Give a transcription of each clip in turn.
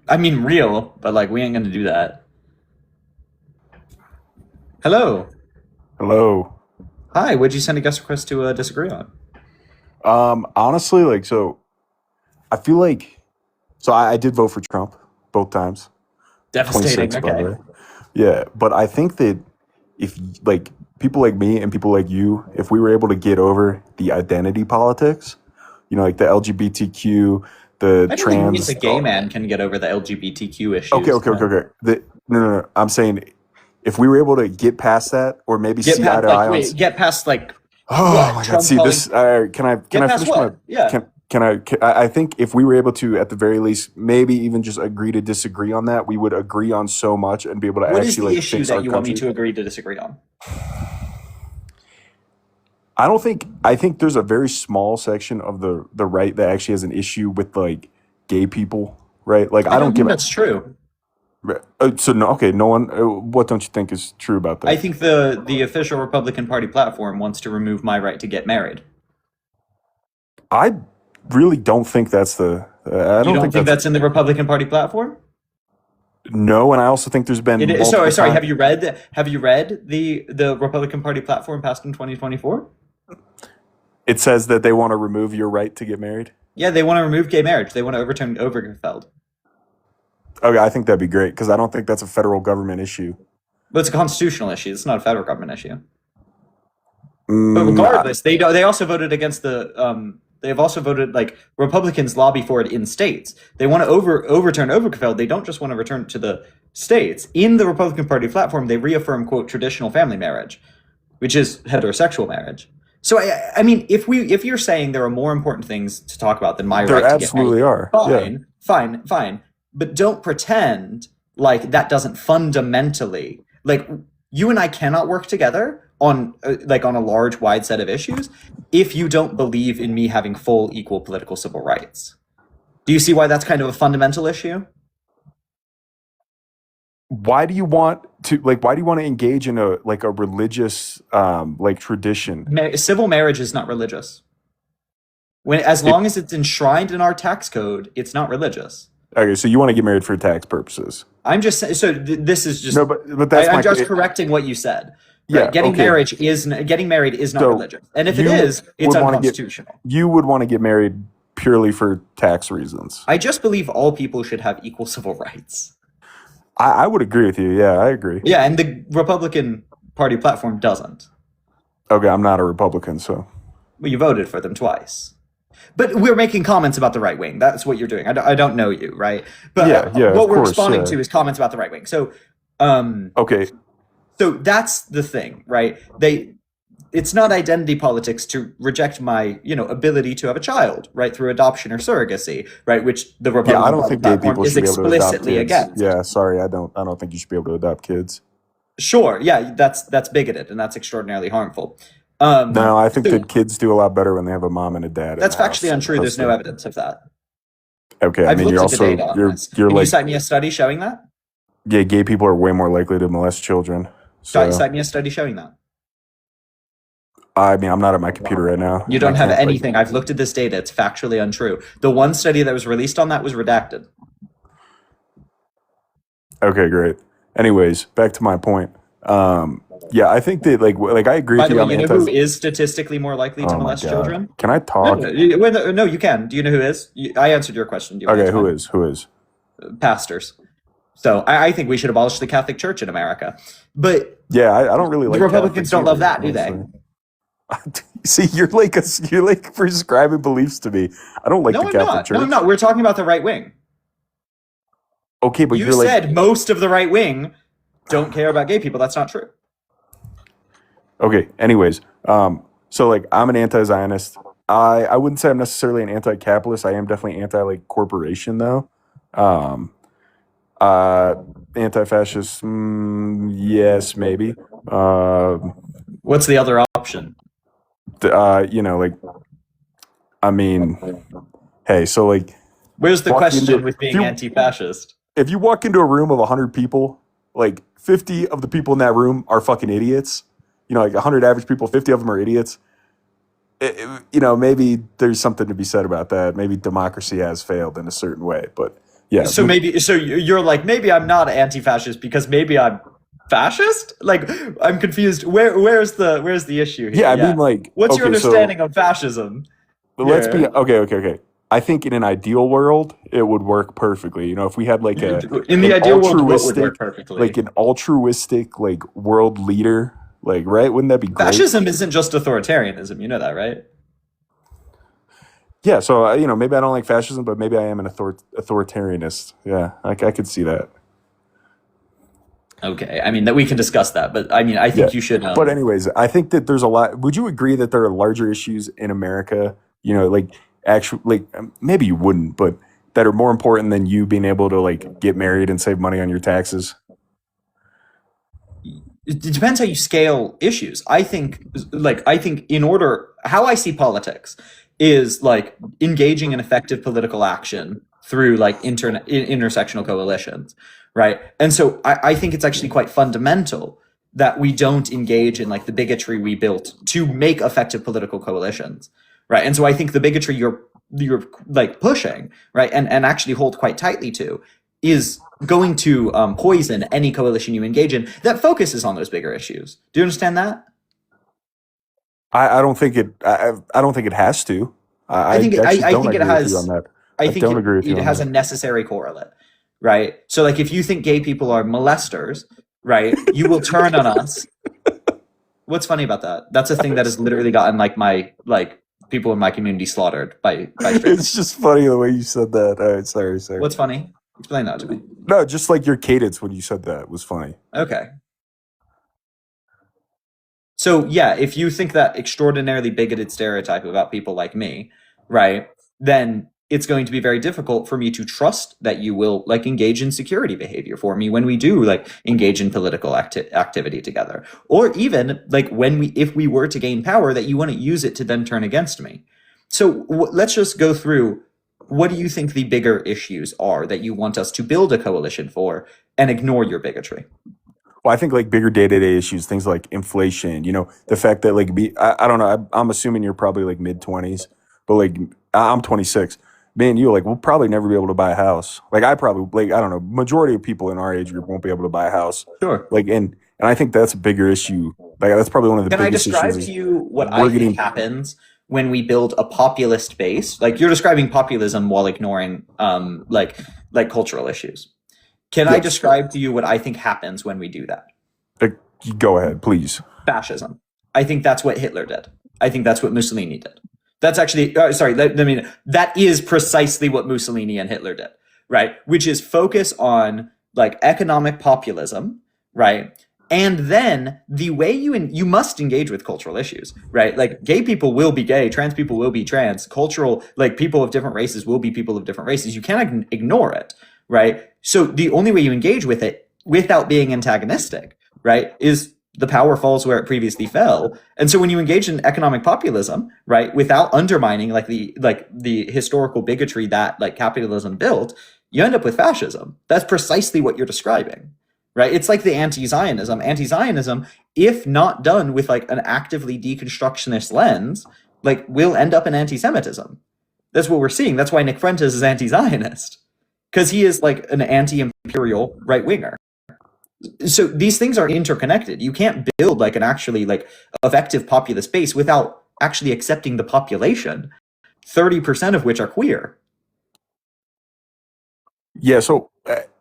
I mean, real, but like we ain't gonna do that. Hello. Hello. Hi. Would you send a guest request to disagree on? Honestly, I feel like I did vote for Trump both times, Devastating. 26 by the Okay. way. Yeah, but I think that if like people like me and people like you, if we were able to get over the identity politics, like the LGBTQ, the I don't think me as a trans. gay man can get over the LGBTQ Okay, issues. okay, okay, okay. No, no, no. I'm saying if we were able to get past that, or maybe Get see eye past to like eye on. wait, get past like Oh what my God! Trump See calling this. Can get I past finish my? what? Yeah. I think if we were able to, at the very least, maybe even just agree to disagree on that, we would agree on so much and be able to What is actually the like issue fix that our you want me country. to agree to disagree on? I don't think. I think there's a very small section of the right that actually has an issue with like gay people, right? Like I I don't don't think give a. that's true. So no, okay, no one. What don't you think is true about I that? think the official Republican Party platform wants to remove my right to get married. I really don't think that's the. I You don't don't think think that's that's in the Republican Party platform? no, and I also think there's It been is, multiple sorry. times. Have you read the Republican Party platform passed in 2024? It says that they want to remove your right to get married. Yeah, they want to remove gay marriage. They want to overturn Obergefell. Okay, I think that'd be great because I don't think that's a federal government issue. But it's a constitutional issue. It's not a federal government issue. But Mm, I- regardless, they also voted against the they've also voted like Republicans lobby for it in states. They want to overturn Obergefell. They don't just want to return it to the states. In the Republican Party platform, they reaffirm quote traditional family marriage, which is heterosexual marriage. So I mean, if you're saying there are more important things to talk about than my there right to get married, absolutely are. Yeah. fine. But don't pretend like that doesn't fundamentally like you and I cannot work together on like on a large wide set of issues if you don't believe in me having full equal political civil rights. Do you see why that's kind of a fundamental issue? Why do you want to Why do you want to engage in a religious like tradition? Civil marriage is not religious. When as It long as it's enshrined in our tax code, it's not religious. Okay, so you want to get married for tax purposes? I'm just saying. So this is just. No, but that's I'm my just correcting what you said. Right? yeah. Okay, Getting married is not so religious, and if it you is, it's would want to get unconstitutional. you would want to get married purely for tax reasons. I just believe all people should have equal civil rights. I would agree with you. Yeah, I agree. Yeah, and the Republican Party platform doesn't. Okay, I'm not a Republican, so Well, you voted for them twice. But we're making comments about the right wing. That's what you're doing. I don't know you, right? But yeah, yeah, of what we're course, responding yeah. to is comments about the right wing. Um, Okay, so that's the thing, right? It's not identity politics to reject my, ability to have a child, right, through adoption or surrogacy, right, which the yeah, I Republican don't Party think gay platform people is should be able to adopt explicitly kids. against. Yeah, sorry, I don't think you should be able to adopt kids. Sure, yeah, that's bigoted and that's extraordinarily harmful. No, I think So that kids do a lot better when they have a mom and a dad in that's the house. factually untrue. That's There's no the evidence of that. Okay. I I've mean, you're looked at the also data on you're this. you're Can you like cite me a study showing that? yeah, gay people are way more likely to molest children. So Cite me a study showing that. I mean, I'm not at my computer right now. You I don't have can't like. anything. I've looked at this data. It's factually untrue. The one study that was released on that was redacted. Okay, great. Anyways, back to my point. Yeah, I think that I agree By with the you. way, I'm you know anti. who is statistically more likely to Oh my molest God, children? can I No, talk? no, you can. Do you know who is? I answered your question. Do you want to Okay, answer who mine? is who is? Pastors. So I think we should abolish the Catholic Church in America. But Yeah, I don't really the like Republicans Catholics don't love either, that, do they? honestly. See, you're like prescribing beliefs to me. I don't like the No, I'm Catholic not. No, I'm Church. not. We're talking about the right wing. Okay, but You you're like said most of the right wing don't care about gay people. That's not true. okay. Anyways, so I'm an anti-Zionist. I wouldn't say I'm necessarily an anti-capitalist. I am definitely anti like corporation though. Um, uh, Anti-fascist. Yes, maybe. Um, What's the other option? you know, like I mean, hey, so Where's the walk into question with if being you anti-fascist? if you walk into a room of 100 people, like 50 of the people in that room are fucking idiots. Like 100 average people, 50 of them are idiots. Maybe there's something to be said about that. Maybe democracy has failed in a certain way, but Yeah, So maybe, so you're like, maybe I'm not anti-fascist because maybe I'm fascist? Like, I'm confused. Where's the issue yeah. here? I mean, Yeah. like, What's your okay, so understanding of fascism let's be here? okay. I think in an ideal world, it would work perfectly. If we had like a In the an ideal world, what would work altruistic, perfectly? world leader, like, right? Wouldn't that be great? Fascism isn't just authoritarianism. You know that, right? Yeah. So maybe I don't like fascism, but maybe I am an authoritarianist. Yeah, I could see that. Okay. I mean, that we can discuss that, but I mean, I Yeah. think you should. But anyways, I think that there's a lot. Would you agree that there are larger issues in America? Like actually, like maybe you wouldn't, but that are more important than you being able to like get married and save money on your taxes. It depends how you scale issues. I think in order how I see politics is like engaging in effective political action through like intersectional coalitions, right? And so I think it's actually quite fundamental that we don't engage in like the bigotry we built to make effective political coalitions, right? And so I think the bigotry you're like pushing, right, and actually hold quite tightly to is going to poison any coalition you engage in that focuses on those bigger issues. Do you understand that? I don't think I don't think it has to. I I think actually I don't think it agree with you on has. that. I I think don't it agree with it you on has a that. necessary correlate, right? So like if you think gay people are molesters, right, you will turn on us. What's funny about that? That's a thing that has literally gotten like my like people in my community slaughtered by straight men. It's just funny the way you said that. All right, sorry. What's funny? Explain that to me. No, just like your cadence when you said that was funny. Okay. So yeah, if you think that extraordinarily bigoted stereotype about people like me, right, then it's going to be very difficult for me to trust that you will like engage in security behavior for me when we do like engage in political activity together, or even like when we if we were to gain power that you wouldn't use it to then turn against me. So let's just go through what do you think the bigger issues are that you want us to build a coalition for and ignore your bigotry? Well, I think like bigger day to day issues, things like inflation. The fact that like I don't know. I'm assuming you're probably like mid 20s, but like I'm 26. Me and you, like, we'll probably never be able to buy a house. Like I probably, like, I don't know. Majority of people in our age group won't be able to buy a house. Sure. Like, and I think that's a bigger issue. Like that's probably one of the Can I biggest issues describe is to you what I we're think getting. happens when we build a populist base? Like you're describing populism while ignoring like cultural issues. Can I Yes. describe to you what I think happens when we do that? Like, go ahead, please. Fascism. I think that's what Hitler did. I think that's what Mussolini did. That's actually sorry. That is precisely what Mussolini and Hitler did, right? Which is focus on like economic populism, right? And then the way you must engage with cultural issues, right? Like gay people will be gay, trans people will be trans, cultural like people of different races will be people of different races. You cannot ignore it, right? So the only way you engage with it without being antagonistic, right, is the power falls where it previously fell. And so when you engage in economic populism, right, without undermining like the historical bigotry that like capitalism built, you end up with fascism. That's precisely what you're describing. Right? It's like the anti-Zionism. Anti-Zionism, if not done with like an actively deconstructionist lens, like will end up in anti-Semitism. That's what we're seeing. That's why Nick Fuentes is anti-Zionist. Because he is like an anti-imperial right-winger. So these things are interconnected. You can't build like an actually like effective populist base without actually accepting the population, 30% of which are queer. Yeah. So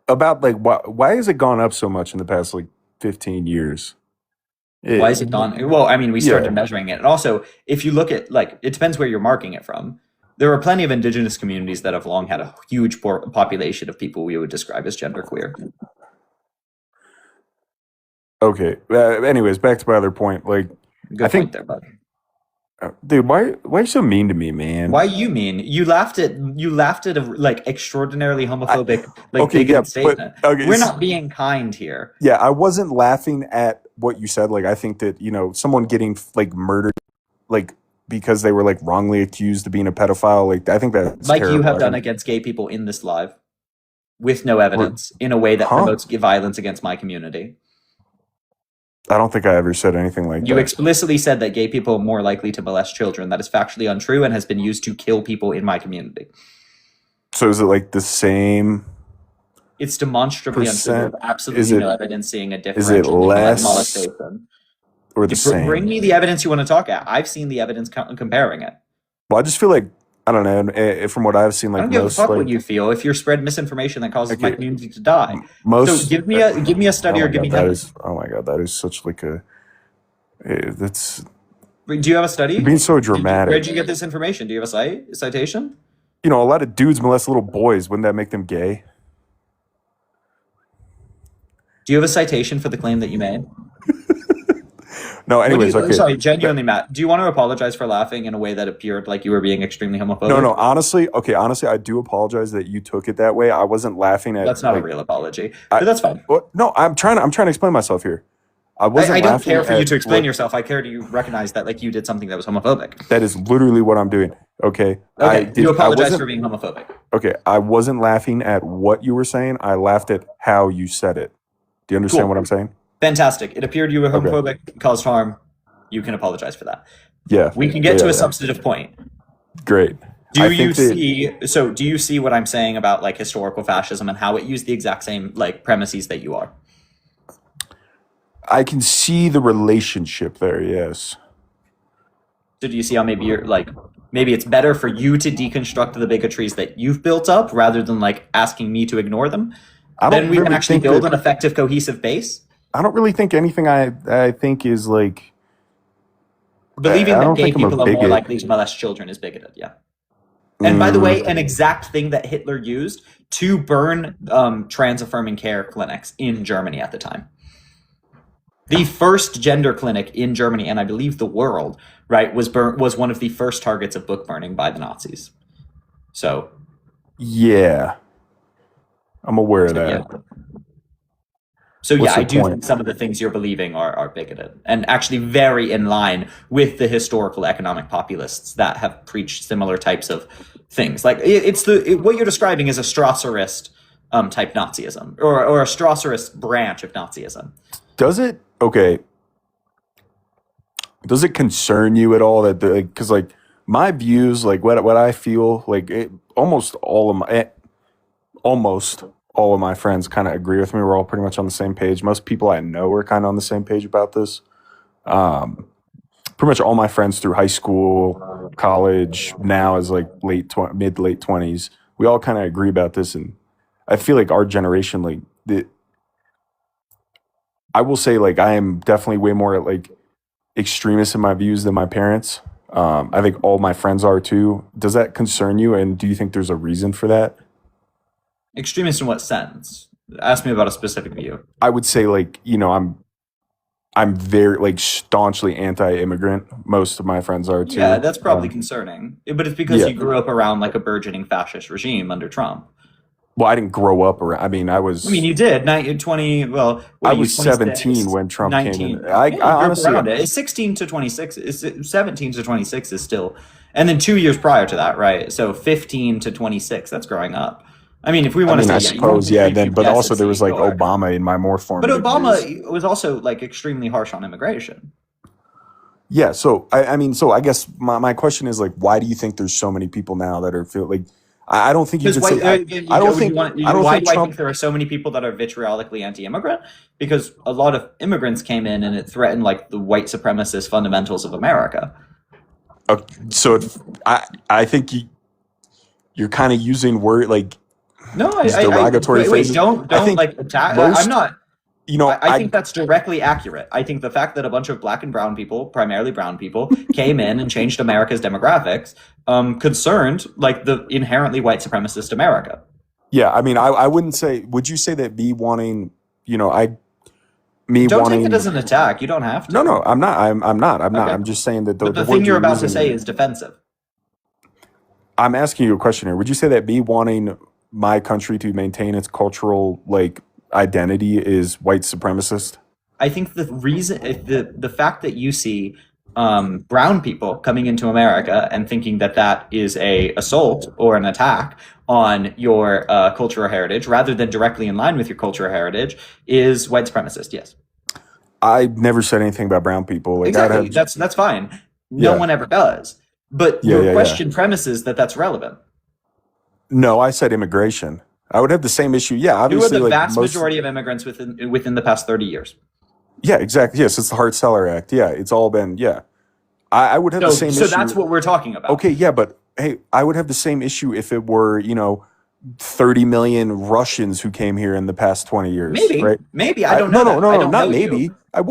about like why has it gone up so much in the past like 15 years? Why is it gone? Well, I mean, we Yeah. started measuring it. And also, if you look at like, it depends where you're marking it from. There are plenty of indigenous communities that have long had a huge population of people we would describe as genderqueer. Okay. Anyways, back to my other point. Like, I Good point think, there, bud. dude, why are you so mean to me, man? Why you mean you laughed at a like extraordinarily I, homophobic like okay, yeah, bigoted but statement. okay, We're not being kind here. yeah, I wasn't laughing at what you said. Like, I think that someone getting like murdered, like because they were like wrongly accused of being a pedophile. Like, I think that's Like you terrible. have I done think, against gay people in this live with no we're- evidence in a way that huh? promotes violence against my community. I don't think I ever said anything like You that. explicitly said that gay people are more likely to molest children. That is factually untrue and has been used to kill people in my community. So is it like the same It's demonstrably untrue. There's Percent. absolutely no evidence seeing a Is it differential in less molestation. or the same? Bring me the evidence you want to talk at. I've seen the evidence comparing it. Well, I just feel like, I don't know, from what I've seen, I like don't give a most fuck like what you feel. If you're spread misinformation that causes my okay, community to die, most so give me a study oh or my give me god, that evidence. is oh my god, that is such like a that's Do you have a study? being so Where'd dramatic. you get this information? Do you have a citation? You know, a lot of dudes molest little boys. Wouldn't that make them gay? Do you have a citation for the claim that you made? No, anyways, okay. Sorry, genuinely, Matt. Do you want to apologize for laughing in a way that appeared like you were being extremely homophobic? No, honestly, I do apologize that you took it that way. I wasn't laughing at That's not like, a real apology, but that's fine. no, I'm trying to explain myself here. I wasn't I don't laughing care for you at to explain what- yourself. I care to you recognize that like you did something that was homophobic. That is literally what I'm doing. Okay. Okay, you apologize wasn't- for being homophobic. Okay, I wasn't laughing at what you were saying. I laughed at how you said it. Do you understand Cool. what I'm saying? Fantastic. It appeared you were Okay. homophobic, caused harm. You can apologize for that. Yeah. We can get Yeah, to a yeah. substantive point. Great. Do you see what I'm saying about like historical fascism and how it used the exact same like premises that you are? I can see the relationship there, yes. So do you see how maybe it's better for you to deconstruct the bigotries that you've built up rather than like asking me to ignore them? Then we can actually build an effective, cohesive base. I don't really think anything I think is like Believing I that don't gay think I'm a people are more bigot. likely to molest children is bigoted, yeah. And by the way, an exact thing that Hitler used to burn trans-affirming care clinics in Germany at the time. The first gender clinic in Germany, and I believe the world, right, was one of the first targets of book burning by the Nazis. So yeah. I'm aware of that. yeah. So What's yeah, your I do point? think some of the things you're believing are bigoted and actually very in line with the historical economic populists that have preached similar types of things. Like what you're describing is a Strasserist type Nazism or a Strasserist branch of Nazism. Does it concern you at all that because like my views, like what I feel, like almost all of my friends kind of agree with me. We're all pretty much on the same page. Most people I know are kind of on the same page about this. Pretty much all my friends through high school, college, now is like mid to late 20s. We all kind of agree about this, and I feel like our generation, like I will say, like I am definitely way more like extremist in my views than my parents. I think all my friends are too. Does that concern you? And do you think there's a reason for that? Extremist in what sense? Ask me about a specific view. I would say like, I'm very like staunchly anti-immigrant. Most of my friends are too. Yeah, that's probably concerning. But it's because yeah. you grew up around like a burgeoning fascist regime under Trump. Well, I didn't grow up around. I mean, you did. 20. Well, I was 17 when Trump 19. came in. I honestly, it's 16 to 26. It's 17 to 26 is still, and then 2 years prior to that, right? So 15 to 26. That's growing up. I mean, if we want to say, I suppose, yeah. Then, but also there was like Obama in my more formative. But Obama years. was also like extremely harsh on immigration. Yeah. So I guess my question is like, why do you think there's so many people now that are feel like? I don't think you could say. I don't think. Why do I think there are so many people that are vitriolically anti-immigrant? Because a lot of immigrants came in and it threatened like the white supremacist fundamentals of America. So I think you're kind of using word like. No, derogatory phrases. Don't like attack. I'm not. I think that's directly accurate. I think the fact that a bunch of black and brown people, primarily brown people, came in and changed America's demographics, concerned like the inherently white supremacist America. Yeah, I mean, I wouldn't say. Would you say that me wanting, Don't wanting, take it as an attack. You don't have to. No, I'm not. I'm not. Okay. I'm just saying that the thing you're about to say is defensive. I'm asking you a question here. Would you say that me wanting my country to maintain its cultural like identity is white supremacist? I think the reason, the fact that you see brown people coming into America and thinking that is a assault or an attack on your culture or heritage, rather than directly in line with your culture or heritage, is white supremacist. Yes. I never said anything about brown people. Like, exactly. That's fine. No one ever does. But your question premises that's relevant. No, I said immigration. I would have the same issue. Yeah, Who are obviously, the like vast most. majority of immigrants within the past 30 years? Yeah, exactly. Yes, it's the Hart-Celler Act. Yeah, it's all been. Yeah, I would have the So, same so that's issue. what we're talking about. Okay, yeah, but hey, I would have the same issue if it were 30 million Russians who came here in the past 20 years, right? Maybe I don't No, know no, that. no, I no, don't not know you. maybe. I You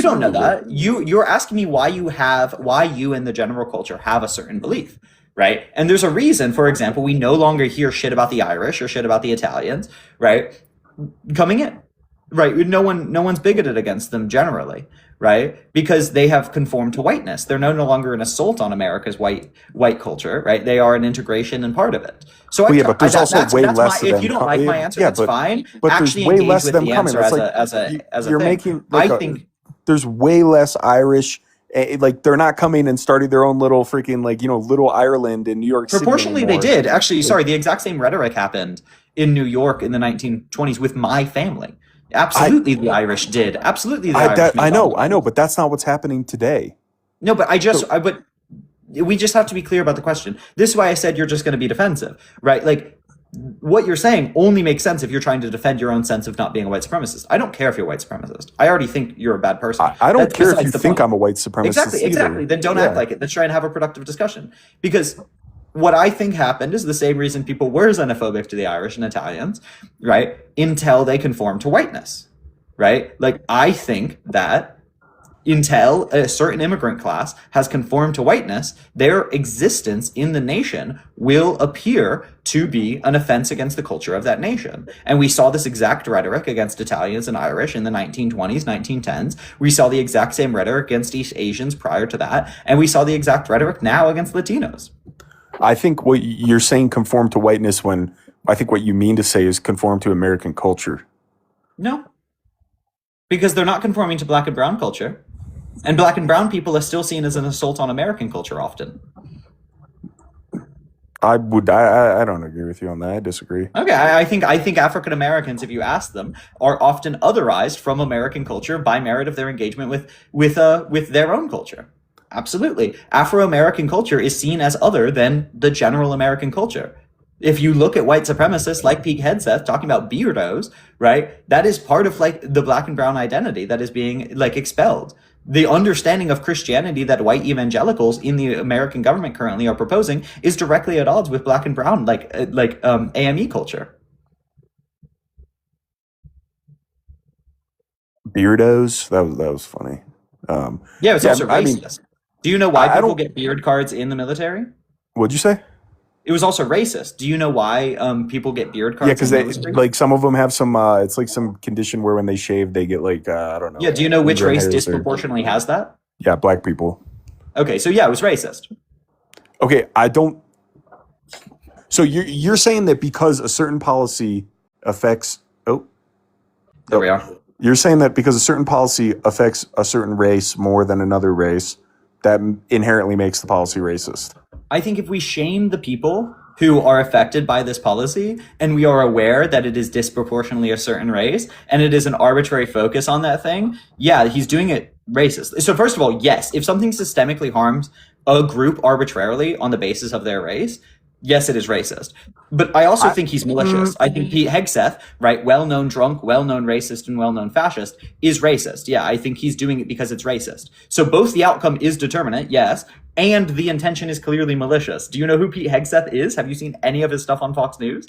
don't know absolutely would. that. You're asking me why you and the general culture have a certain belief, right? And there's a reason. For example, we no longer hear shit about the Irish or shit about the Italians, right? Coming in, right? No one's bigoted against them generally, right? Because they have conformed to whiteness. They're no longer an assault on America's white culture, right? They are an integration and part of it. So Well, yeah, but there's also way that's less my. of If you them. don't like my answer, Yeah, that's fine. but there's Actually way engage less of with them the coming. answer That's like as a you're thing. making I think there's way less Irish. Like they're not coming and starting their own little freaking little Ireland in New York City proportionally they anymore. did. Actually, Like sorry, the exact same rhetoric happened in New York in the 1920s with my family. I Absolutely, the Irish did. Absolutely, the Irish I moved on know, the land. but that's not what's happening today. No, but So but we just have to be clear about the question. This is why I said you're just going to be defensive, right? Like what you're saying only makes sense if you're trying to defend your own sense of not being a white supremacist. I don't care if you're a white supremacist. I already think you're a bad person. I don't That's care if you besides the think point. I'm a white supremacist Exactly. either. Then don't act Yeah. like it. Let's try and have a productive discussion. Because what I think happened is the same reason people were xenophobic to the Irish and Italians, right? Until they conformed to whiteness, right? Like I think that until a certain immigrant class has conformed to whiteness, their existence in the nation will appear to be an offense against the culture of that nation. And we saw this exact rhetoric against Italians and Irish in the 1920s, 1910s. We saw the exact same rhetoric against East Asians prior to that. And we saw the exact rhetoric now against Latinos. I think what you're saying conform to whiteness when I think what you mean to say is conform to American culture. No, because they're not conforming to black and brown culture. And black and brown people are still seen as an assault on American culture often. I don't agree with you on that. I disagree. Okay, I think African Americans, if you ask them, are often otherized from American culture by merit of their engagement with their own culture. Absolutely, Afro American culture is seen as other than the general American culture. If you look at white supremacists like Pete Hegseth talking about beardos, right, that is part of like the black and brown identity that is being like expelled. The understanding of Christianity that white evangelicals in the American government currently are proposing is directly at odds with black and brown AME culture. Beardos, that was funny. Yeah, it's Yeah, also I mean, racist. Do you know why I people don't. get beard cards in the military? What'd you say? It was also racist. Do you know why people get beard Yeah, cards because in the they military? like some of them have some. It's like some condition where when they shave, they get like I don't know, Yeah, do you know which ingrown race hairs or disproportionately has that? yeah, black people. Okay, so yeah, it was racist. Okay, I don't. So you're saying that because a certain policy affects There we are. you're saying that because a certain policy affects a certain race more than another race, that inherently makes the policy racist. I think if we shame the people who are affected by this policy and we are aware that it is disproportionately a certain race and it is an arbitrary focus on that thing, yeah, he's doing it racist. So first of all, yes, if something systemically harms a group arbitrarily on the basis of their race, yes, it is racist. But I also think he's malicious. I think Pete Hegseth, right, well-known drunk, well-known racist, and well-known fascist, is racist. Yeah, I think he's doing it because it's racist. So both the outcome is determinate, yes, and the intention is clearly malicious. Do you know who Pete Hegseth is? Have you seen any of his stuff on Fox News?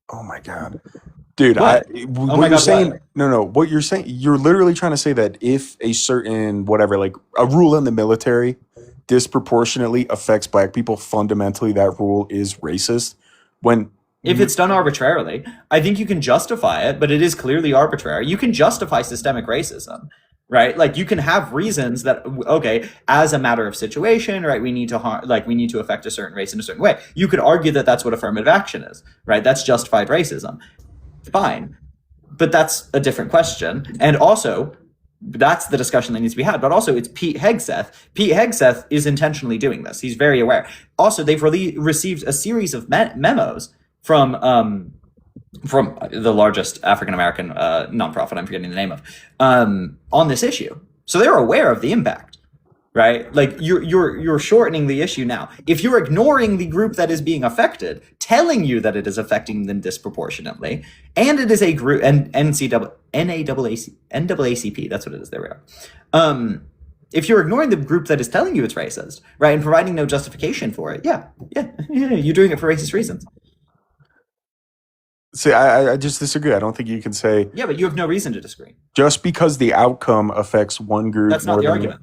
Oh my god, dude! What? What Oh my you're God, saying? what? No. What you're saying? You're literally trying to say that if a certain whatever, like a rule in the military, disproportionately affects black people, fundamentally that rule is racist. When If it's done arbitrarily, I think you can justify it, but it is clearly arbitrary. You can justify systemic racism, right? Like you can have reasons that, okay, as a matter of situation, right, we need to affect a certain race in a certain way. You could argue that that's what affirmative action is, right? That's justified racism. Fine. But that's a different question. And also, that's the discussion that needs to be had. But also, it's Pete Hegseth. Pete Hegseth is intentionally doing this. He's very aware. Also, they've received a series of memos from the largest African American nonprofit, I'm forgetting the name of, on this issue. So they're aware of the impact. right? Like you're shortening the issue now. If you're ignoring the group that is being affected, telling you that it is affecting them disproportionately, and it is a group, and NAACP, that's what it is. There we are. If you're ignoring the group that is telling you it's racist, right, and providing no justification for it, yeah, you're doing it for racist reasons. See, I just disagree. I don't think you can say Yeah, but you have no reason to disagree. just because the outcome affects one group. That's not more the than argument.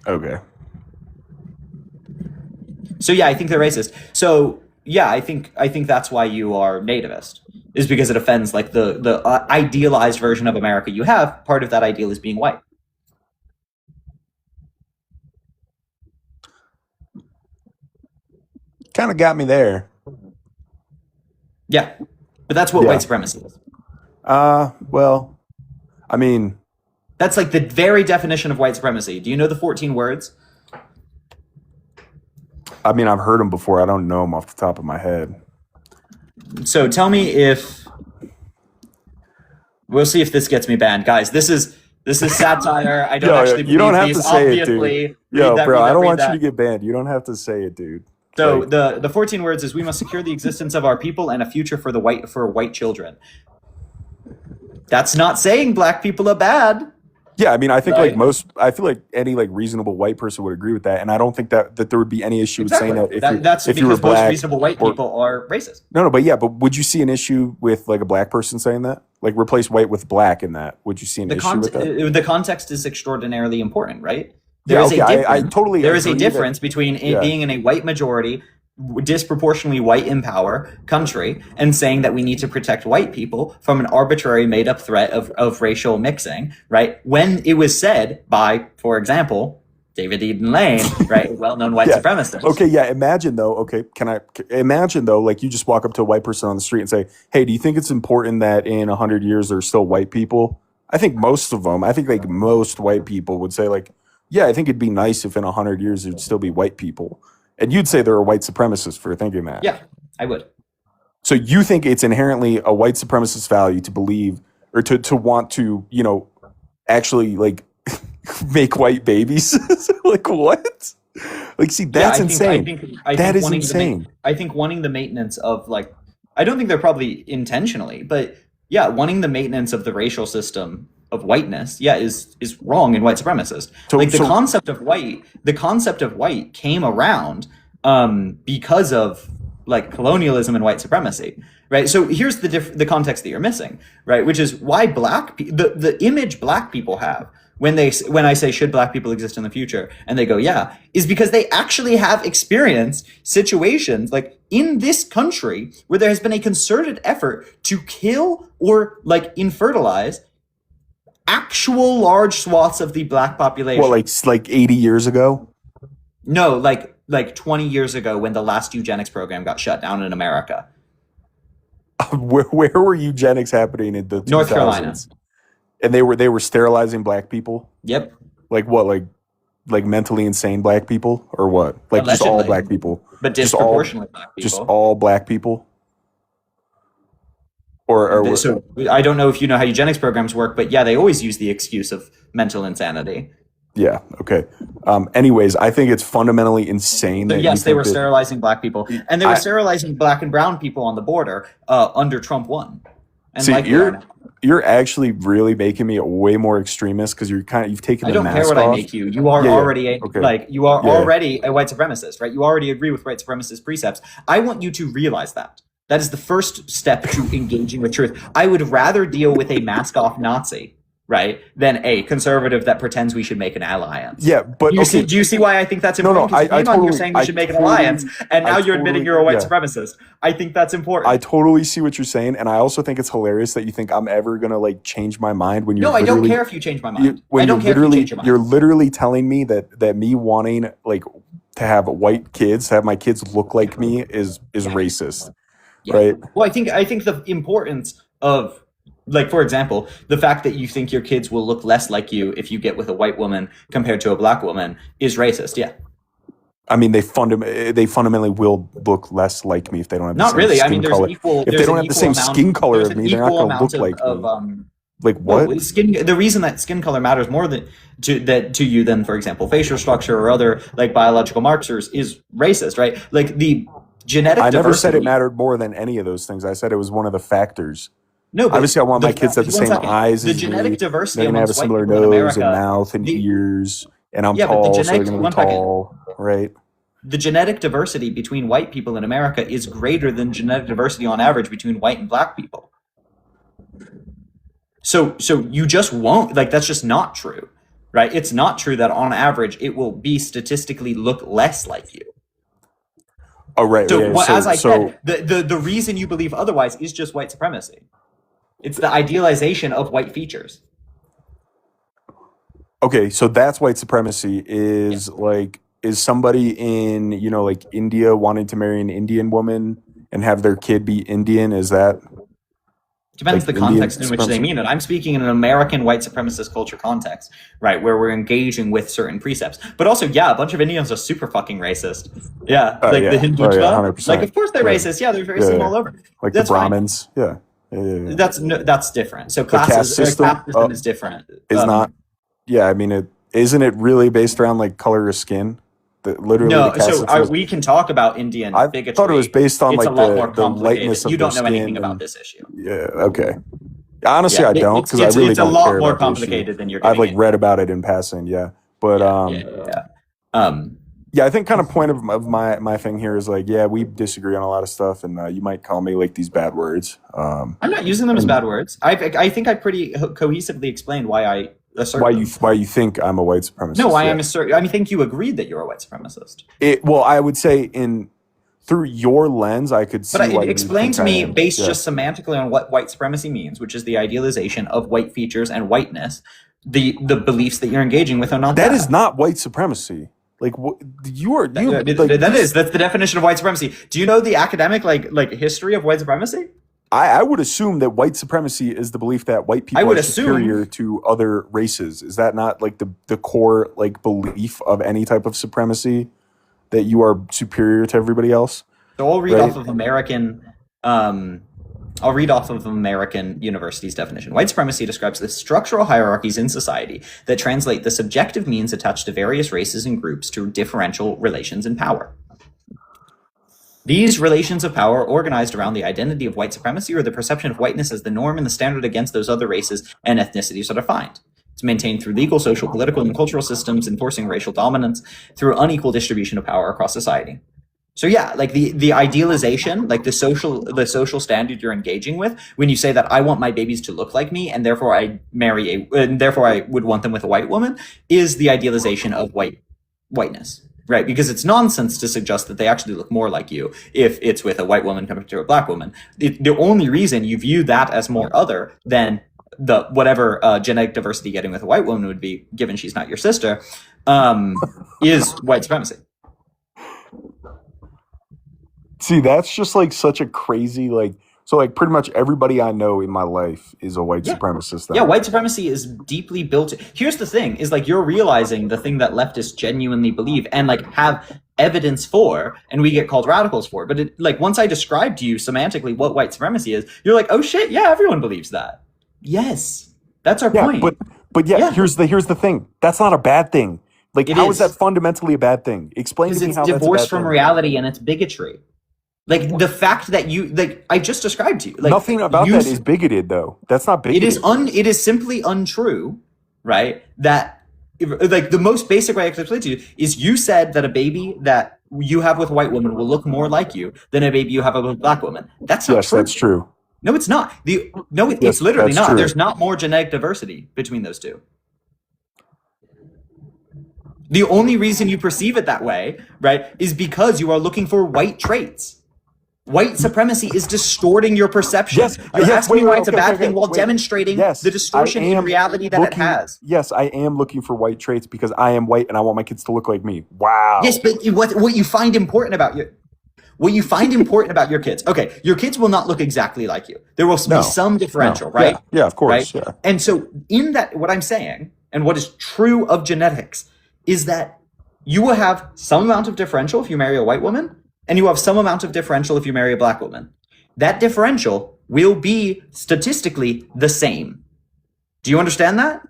Okay. So yeah, I think they're racist. So yeah, I think that's why you are nativist, is because it offends like the idealized version of America you have. Part of that ideal is being white. Kind of got me there. Yeah, but that's what Yeah. white supremacy is. Well, I mean, That's like the very definition of white supremacy. Do you know the 14 words? I've heard them before. I don't know them off the top of my head. So tell me if we'll see if this gets me banned, guys. This is satire. I don't actually. You don't have these, to say it, obviously. dude. Yo, that, bro, I don't want that. you to get banned. You don't have to say it, dude. So the 14 words is: we must secure the existence of our people and a future for white children. That's not saying black people are bad. Yeah, I think Right. I feel like any like reasonable white person would agree with that, and I don't think that there would be any issue with saying that if you were because most black. reasonable white people are racist. No, but would you see an issue with like a black person saying that? Like replace white with black in that? Would you see an issue with that? The context is extraordinarily important, right? Yeah, okay, I totally There is a agree difference between being in a white majority, disproportionately white in power country, and saying that we need to protect white people from an arbitrary made up threat of racial mixing, right? When it was said by, for example, David Eden Lane, right, a well-known white supremacist. Okay, yeah. Imagine though. Okay, imagine though? Like you just walk up to a white person on the street and say, "Hey, do you think it's important that in 100 years there's still white people?" I think most white people would say like, "Yeah, I think it'd be nice if in 100 years there'd still be white people." And you'd say they're a white supremacist for thinking that. Yeah, I would. So you think it's inherently a white supremacist value to believe or to want to, actually like make white babies? Like what? Like, see, that's insane. That is insane. I think wanting the maintenance of like, I don't think they're probably intentionally, but yeah, wanting the maintenance of the racial system of whiteness, is wrong and white supremacist. The concept of white came around because of like colonialism and white supremacy, right? So here's the context that you're missing, right? Which is why the image black people have when I say should black people exist in the future, and they go yeah, is because they actually have experienced situations like in this country where there has been a concerted effort to kill or like infertilize actual large swaths of the black population. Well, like 80 years ago? No, like 20 years ago when the last eugenics program got shut down in America. Where were eugenics happening in the 2000s? North Carolina. And they were sterilizing black people? Yep. Like what? Like mentally insane black people or what? Like allegedly, just all black people? But disproportionately black people. Just all black people? So I don't know if you know how eugenics programs work, but yeah, they always use the excuse of mental insanity. Yeah. Okay. Anyways, I think it's fundamentally insane. So yes, they were sterilizing black people, and they were sterilizing black and brown people on the border under Trump 1. And see, you're actually really making me a way more extremist because you've taken the mask off. I don't care what I make you. You are already already a white supremacist, right? You already agree with white supremacist precepts. I want you to realize that. That is the first step to engaging with truth. I would rather deal with a mask-off Nazi, right, than a conservative that pretends we should make an alliance. Yeah, but do you see why I think that's important? No, you're saying we should make an alliance, and now you're admitting you're a white supremacist. I think that's important. I totally see what you're saying, and I also think it's hilarious that you think I'm ever gonna like change my mind when you're. No, I don't care if you change my mind. You're literally telling me that me wanting like to have white kids, to have my kids look like me is racist. Yeah. Right. Well, I think the importance of, like, for example, the fact that you think your kids will look less like you if you get with a white woman compared to a black woman is racist. Yeah. They fundamentally will look less like me if they don't have the same skin color. If they don't have the same skin color as me, they're not going to look like me. Like Well, what? the reason that skin color matters more to you than, for example, facial structure or other like biological markers is racist, right? Like the genetic I never said it diversity. mattered more than any of those things. I said it was one of the factors. No, but Obviously, I want my kids to have the one same second. eyes The as genetic me. They're diversity gonna have a amongst white similar people in nose and America. mouth and The ears. And I'm Yeah, but tall, so they're gonna be one second. tall, right? The genetic diversity between white people in America is greater than genetic diversity on average between white and black people. So you just won't, like, that's just not true, right? It's not true that on average it will be statistically look less like you. Oh, right. So Yeah. as I So said, the reason you believe otherwise is just white supremacy. It's the idealization of white features. okay, so that's white supremacy is Yes. like is somebody in, like India wanting to marry an Indian woman and have their kid be Indian? Is that Depends like the Indian context in which they supremacy? mean it. I'm speaking in an American white supremacist culture context, right, where we're engaging with certain precepts. But also, yeah, a bunch of Indians are super fucking racist. Yeah, like the Yeah. Oh yeah, Hinduism. Like, 100%. of course they're Yeah. racist. Yeah, they're Yeah, racism yeah. all over. Like the That's fine. Brahmins. Yeah. Yeah, yeah, yeah. That's different. So The caste caste system system is different. is not. Yeah, I mean, isn't it really based around like color of skin? Literally, the No, caste so system. we can talk about Indian I bigotry. thought it was based on It's a like lot more the complicated. lightness of You their don't know anything skin about and this issue. yeah. Okay. Honestly, Yeah, I don't because I really it's a don't lot care more about the issue. complicated than you're I've giving like it. read about it in passing, yeah. But Yeah. Um, yeah, I think kind of point of my thing here is like, yeah, we disagree on a lot of stuff, and you might call me like these bad words. I'm not using them as And bad words. I think I pretty cohesively explained why I assert them. why you think I'm a white supremacist? No, I Yeah. am assert. I mean, think you agreed that you're a white supremacist. Well, I would say through your lens, I could see But why you explain think to I me, am. based Yeah. just semantically on what white supremacy means, which is the idealization of white features and whiteness, the beliefs that you're engaging with are not That is not white supremacy. Like that's the definition of white supremacy. Do you know the academic like history of white supremacy? I would assume that white supremacy is the belief that white people would are superior assume- to other races. Is that not like the core like belief of any type of supremacy, that you are superior to everybody else? So I'll read Right. off of American university's definition. White supremacy describes the structural hierarchies in society that translate the subjective means attached to various races and groups to differential relations in power. These relations of power are organized around the identity of white supremacy or the perception of whiteness as the norm and the standard against those other races and ethnicities are defined. It's maintained through legal, social, political, and cultural systems enforcing racial dominance through unequal distribution of power across society. So yeah, like the idealization, like the social standard you're engaging with when you say that I want my babies to look like me and therefore I would want them with a white woman, is the idealization of whiteness. Right, because it's nonsense to suggest that they actually look more like you if it's with a white woman compared to a black woman. The only reason you view that as more other than the whatever genetic diversity getting with a white woman would be, given she's not your sister, is white supremacy. See, that's just like such a crazy so like pretty much everybody I know in my life is a white supremacist. Then. Yeah, white supremacy is deeply built. Here's the thing, is like you're realizing the thing that leftists genuinely believe and like have evidence for, and we get called radicals for. But like once I describe to you semantically what white supremacy is, you're like, oh shit, yeah, everyone believes that. Yes, that's our point. But here's the thing. That's not a bad thing. Like, how is that fundamentally a bad thing? Explain to me how that's a bad thing. It's divorced from reality and it's bigotry. Like the fact that I just described to you. Like, nothing about that is bigoted, though. That's not bigoted. It is simply untrue, right? That like the most basic way I can explain to you is you said that a baby that you have with a white woman will look more like you than a baby you have with a black woman. That's not true. Yes, that's true. No, it's not. It's literally not. True. There's not more genetic diversity between those two. The only reason you perceive it that way, right, is because you are looking for white traits. White supremacy is distorting your perception. You're asking me why it's a bad thing while demonstrating the distortion in reality that it has. Yes, I am looking for white traits because I am white and I want my kids to look like me. Wow. Yes, but what you find important about your kids. Okay, your kids will not look exactly like you. There will be some differential, right? Yeah, of course. Right? Yeah. And so in that, what I'm saying and what is true of genetics is that you will have some amount of differential if you marry a white woman, and you have some amount of differential if you marry a black woman. That differential will be statistically the same. Do you understand that?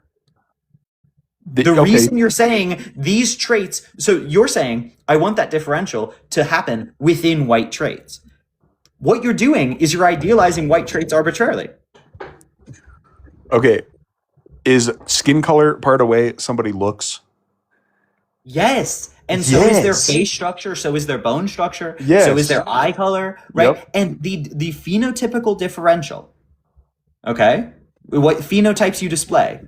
The Okay. reason you're saying these traits, so you're saying, I want that differential to happen within white traits. What you're doing is you're idealizing white traits arbitrarily. Okay. Is skin color part of the way somebody looks? Yes. And so is their Yes. face structure, so is their bone structure, so Yes. is their eye color, right? Yep. And the phenotypical differential, okay? What phenotypes you display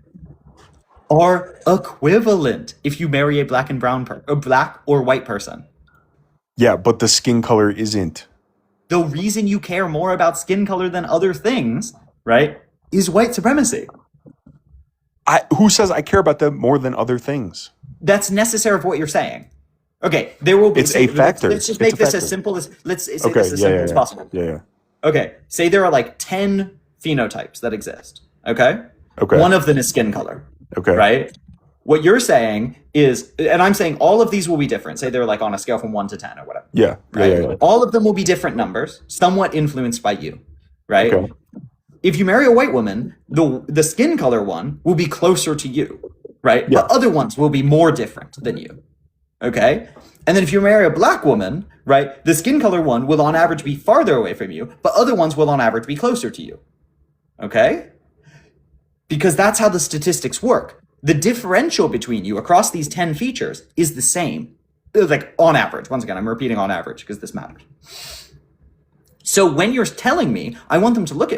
are equivalent if you marry a black and brown or black or white person. Yeah, but the skin color isn't. The reason you care more about skin color than other things, right, is white supremacy. Who says I care about them more than other things? That's necessary for what you're saying. Okay, there will be. It's a factor. Let's just It's make a this factor. as simple as let's say Okay, this as simple as possible. Yeah. Okay, say there are like 10 phenotypes that exist. Okay, Okay. one of them is skin color. Okay. Right. What you're saying is, and I'm saying all of these will be different. Say they're like on a scale from 1 to 10 or whatever. Yeah. Right. Yeah. All of them will be different numbers, somewhat influenced by you. Right. Okay. If you marry a white woman, the skin color one will be closer to you. Right. Yeah. But other ones will be more different than you. Okay. And then if you marry a black woman, right, the skin color one will on average be farther away from you, but other ones will on average be closer to you. Okay? Because that's how the statistics work. The differential between you across these 10 features is the same. Like on average. Once again, I'm repeating on average because this matters. So when you're telling me, I want them to look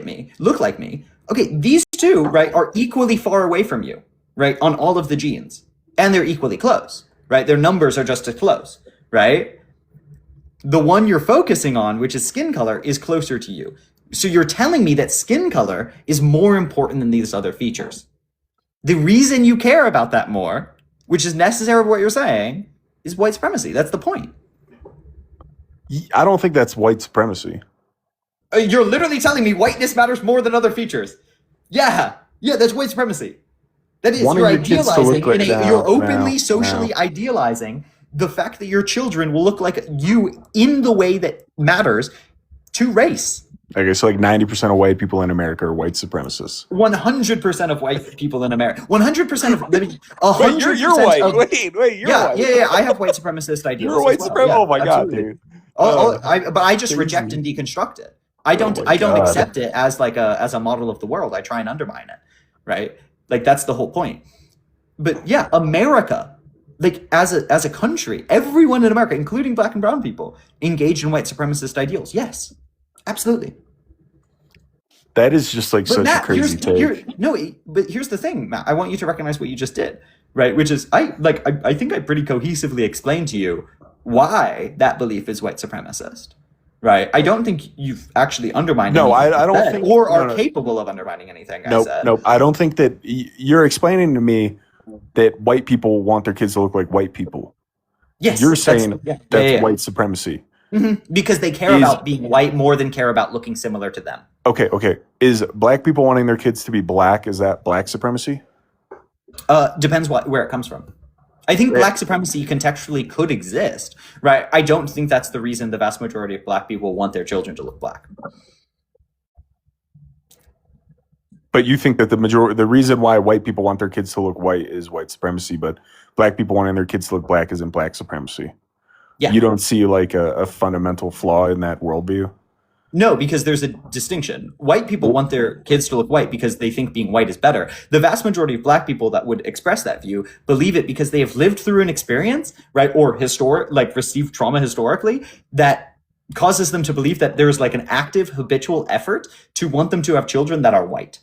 like me, okay, these two, right, are equally far away from you, right, on all of the genes. And they're equally close. Right? Their numbers are just as close, right? The one you're focusing on, which is skin color, is closer to you. So you're telling me that skin color is more important than these other features. The reason you care about that more, which is necessary for what you're saying, is white supremacy. That's the point. I don't think that's white supremacy. You're literally telling me whiteness matters more than other features. Yeah, that's white supremacy. That is, you're idealizing, you're openly, socially idealizing the fact that your children will look like you in the way that matters to race. Okay, so like 90% of white people in America are white supremacists. 100% of white people in America. 100% of... 100% you're white. Of, wait, you're white. Yeah, I have white supremacist ideals. You're a white supremacist? Yeah, oh my absolutely. God, dude. But I just reject and deconstruct it. I don't accept it as like as a model of the world. I try and undermine it, right? Like that's the whole point. But yeah, America, like as a country, everyone in America, including black and brown people, engaged in white supremacist ideals. Yes, absolutely. That is just like such a crazy take. But here's the thing, Matt. I want you to recognize what you just did, right? Which is I think I pretty cohesively explained to you why that belief is white supremacist. Right. I don't think you've actually undermined anything. I don't think... Or are capable of undermining anything, Nope. I don't think that... You're explaining to me that white people want their kids to look like white people. Yes. You're saying that's white supremacy. Mm-hmm. Because they care about being white more than care about looking similar to them. Okay. Is black people wanting their kids to be black, is that black supremacy? Depends where it comes from. I think black supremacy contextually could exist, right? I don't think that's the reason the vast majority of black people want their children to look black. But you think that the reason why white people want their kids to look white is white supremacy, but black people wanting their kids to look black isn't black supremacy. Yeah. You don't see like a fundamental flaw in that worldview? No, because there's a distinction. White people want their kids to look white because they think being white is better. The vast majority of black people that would express that view believe it because they have lived through an experience, right, or received trauma historically that causes them to believe that there's like an active habitual effort to want them to have children that are white,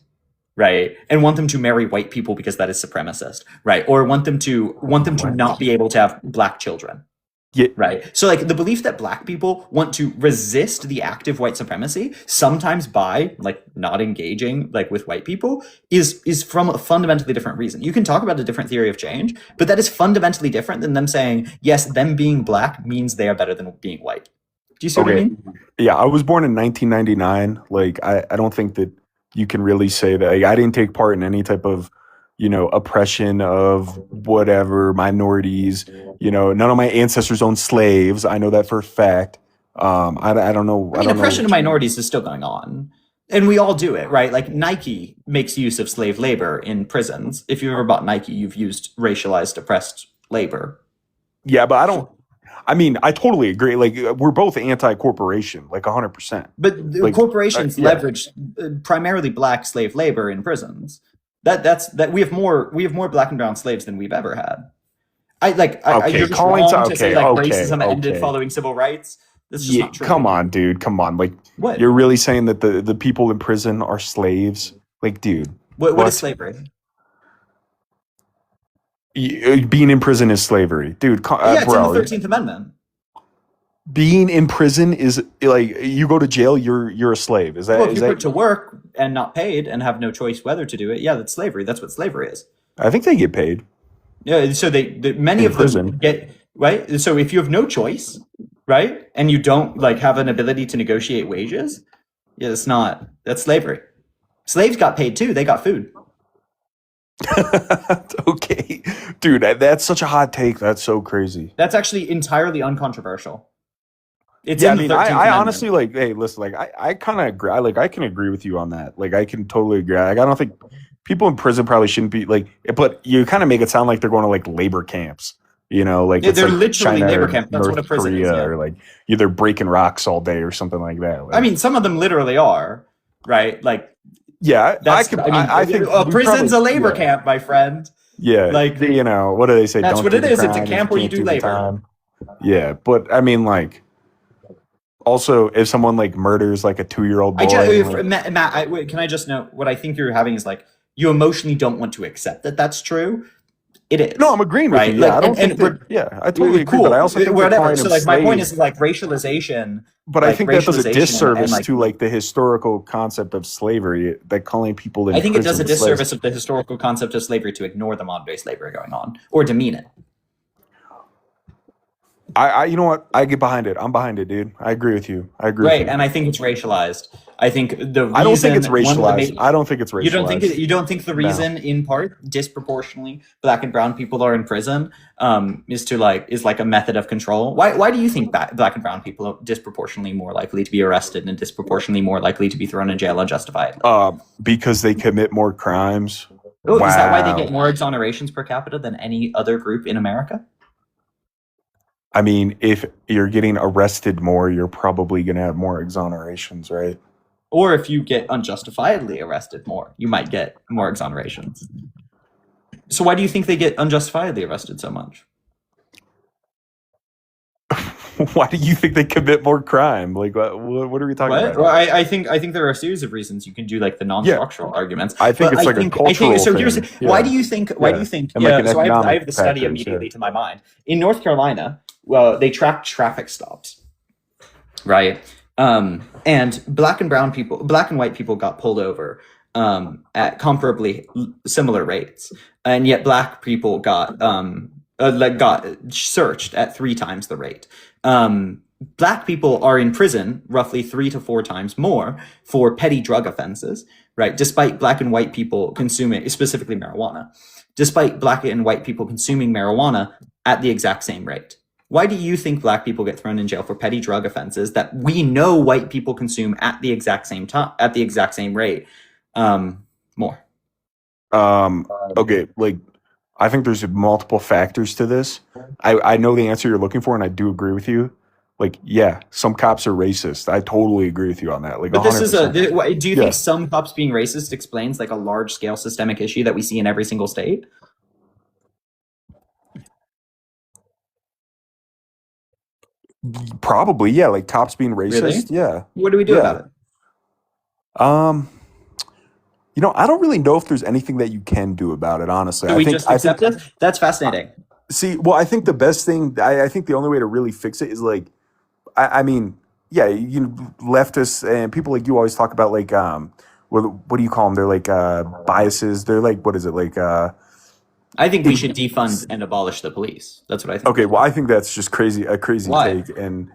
right, and want them to marry white people because that is supremacist, right, or want them to not be able to have black children. Yeah. Right. So like the belief that black people want to resist the active white supremacy, sometimes by like not engaging like with white people, is from a fundamentally different reason. You can talk about a different theory of change, but that is fundamentally different than them saying, yes, them being black means they are better than being white. Do you see what I mean? Yeah, I was born in 1999. Like I don't think that you can really say that. Like, I didn't take part in any type of oppression of whatever minorities, none of my ancestors owned slaves. I know that for a fact. I don't know. Oppression of minorities is still going on. And we all do it, right? Like Nike makes use of slave labor in prisons. If you've ever bought Nike, you've used racialized, oppressed labor. Yeah, but I don't. I mean, I totally agree. Like, we're both anti-corporation, like 100%. But the Like, corporations yeah. leverage primarily black slave labor in prisons. That's we have more black and brown slaves than we've ever had. Okay, you're just calling wrong to to say okay, like okay, racism ended okay. following civil rights. That's just Yeah, not true. come on, dude. Come on. Like, What? you're really saying that the people in prison are slaves? Like, dude, What is what? slavery? Being in prison is slavery, dude. Yeah, it's in the Bro, 13th Amendment. being in prison is like you go to jail. You're a slave. Is Well, that if is you put that? to work and not paid and have no choice whether to do it, yeah, that's slavery. That's what slavery is. I think they get paid Yeah, so many in of them prison. get right. So if you have no choice, right, and you don't like have an ability to negotiate wages, yeah, that's slavery. Slaves got paid too. They got food. Okay, dude, that's such a hot take. That's so crazy. That's actually entirely uncontroversial. It's Yeah, I in the mean, 13th I Amendment. honestly like. Hey, listen, like, I kind of agree. I can agree with you on that. Like, I can totally agree. Like, I don't think people in prison probably shouldn't be like. But you kind of make it sound like they're going to like labor camps. You know, like Yeah, it's they're like literally China labor or camp. That's what a North prison is. Korea Yeah. or like either breaking rocks all day or something like that. I Like, mean, some of them literally are, right? Like yeah, I that's. could. I mean, I think a we prison's probably. a labor Yeah, camp, my friend. yeah. Like You know, what do they say? that's Don't what do it the is. It's a crime if you camp where you can't do do the labor. time. Yeah, but I mean, like, also, if someone like murders like a 2-year-old I boy, just, like, Matt, wait, can I just note what I think you're having is like you emotionally don't want to accept that that's true. It no, is, I'm agreeing with you. right? Yeah, Like, I don't think and that. we're Yeah, I totally agree. But cool, I also think that whatever. calling So, them like, my point slaves. is like racialization, But I think that does a and disservice like to like the historical concept of slavery. That calling people I in think it does a prison slaves. disservice of the historical concept of slavery to ignore the modern day slavery going on or demean it. You know what? I get behind it. I'm behind it, dude. I agree with you. I agree with Right, you. and I think it's racialized. I think the I don't think reason it's one of the racialized. I don't think it's racialized. you don't think the No. reason in part disproportionately black and brown people are in prison is like a method of control. Why do you think black and brown people are disproportionately more likely to be arrested and disproportionately more likely to be thrown in jail unjustified? Because they commit more crimes. Oh, is that why they get Wow. more exonerations per capita than any other group in America? I mean, if you're getting arrested more, you're probably going to have more exonerations, right? Or if you get unjustifiably arrested more, you might get more exonerations. So why do you think they get unjustifiably arrested so much? Why do you think they commit more crime? Like, what are we talking What? about Well, here? I think there are a series of reasons you can do like the Yeah, non-structural arguments, I think but it's like a cultural so. Here's thing. why Yeah, do you think? Why do yeah, you think? and like Yeah. an So I economic have the study factors. Yeah. immediately to my mind. In North Carolina, well, they tracked traffic stops, right? And black and white people got pulled over at comparably similar rates, and yet black people got searched at 3 times the rate. Black people are in prison roughly 3 to 4 times more for petty drug offenses, right? Despite black and white people consuming, specifically marijuana, despite black and white people consuming marijuana at the exact same rate. Why do you think black people get thrown in jail for petty drug offenses that we know white people consume at the exact same time, at the exact same rate, more? Okay, like, I think there's multiple factors to this. I know the answer you're looking for, and I do agree with you. Like, yeah, some cops are racist. I totally agree with you on that. Like, But this is 100%. do you think Yeah, some cops being racist explains like a large scale systemic issue that we see in every single state? probably. Yeah, like cops being Really? racist. Yeah, What do we do about yeah. it? Um, I don't really know if there's anything that you can do about it. Honestly, Do we just I think. accept it? That's fascinating. See, well, I think the best thing. I think the only way to really fix it is like, I mean, yeah, leftists and people like you always talk about like, what do you call them? They're like biases. They're like, what is it like? I think we should defund and abolish the police. That's what I think we Okay, should well, do. I think that's just a crazy Why? take, and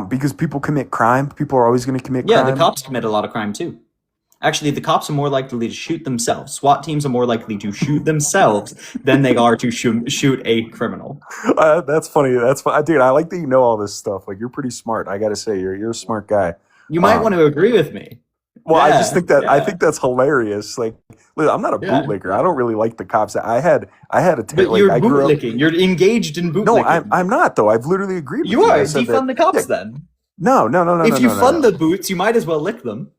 because people commit crime, people are always going to commit Yeah, the crime. cops commit a lot of crime too. Actually, the cops are more likely to shoot themselves. SWAT teams are more likely to shoot themselves than they are to shoot a criminal. That's funny. That's fun, dude. I like that you know all this stuff. Like, you're pretty smart. I got to say, you're a smart guy. You might want Um, to agree with me. Well, I just Yeah, think that I yeah, think that's hilarious. Like, look, I'm not a yeah. bootlicker. I don't really like the cops. I had a But like you're I grew up. bootlicking. You're engaged in No, I'm bootlicking. I'm not though. I've literally agreed with You you. I are. said that. Defund the Yeah. cops then. No, no, no, no, no, If you no, no, fund no. the boots, you might as well lick them.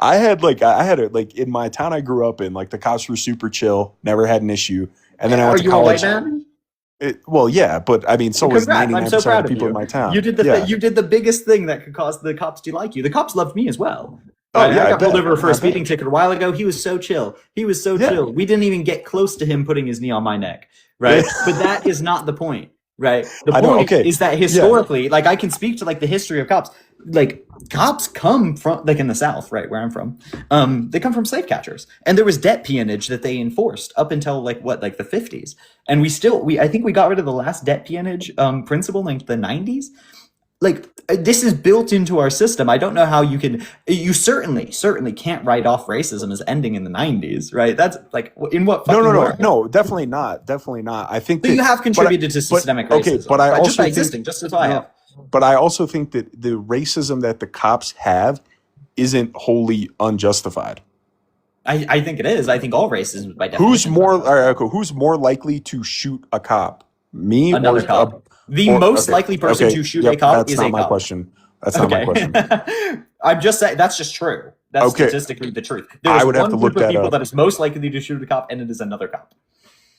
I had it like in my town I grew up in. Like the cops were super chill, never had an issue. And then I Are went to you a white college. man? Well, yeah, but I mean, so was Congrats! I'm so 99% of proud the of people in you. my You town. did the Yeah. you did the biggest thing that could cause the cops to like you. The cops loved me as well. Oh Right? yeah, I I got pulled bet. over for a I bet. speeding ticket a while ago. He was so chill. He was so Yeah. chill. We didn't even get close to him putting his knee on my neck. Yeah. Right? But that is not the point. Right? The I know. point Okay. is that Yeah. historically, like I can speak to like the history of cops. Like cops come from like in the South, right, where I'm from. They come from slave catchers. And there was debt peonage that they enforced up until like what, like the 50s. And I think we got rid of the last debt peonage principle in the 90s. Like this is built into our system. I don't know how you certainly can't write off racism as ending in the 90s, right? That's like in what No, no, fucking no, world? no, definitely not. Definitely not. I think So that, you have but, contributed to but systemic okay, racism, but I right? Just by also existing, think, just as I no, have. but I also think that the racism that the cops have isn't wholly unjustified. I think it is. I think all racism by Who's definition is more, all right, unjustified. okay, who's more likly to shoot a cop? Me Another cop. The or most okay, likely person okay, to shoot a yep, cop that's is not a my cop. question. That's not my Okay. question. I'm just saying that's just true. That's Okay, statistically the truth. There I is would have to one group look of that people up. that is most likely to shoot a cop, and it is another cop.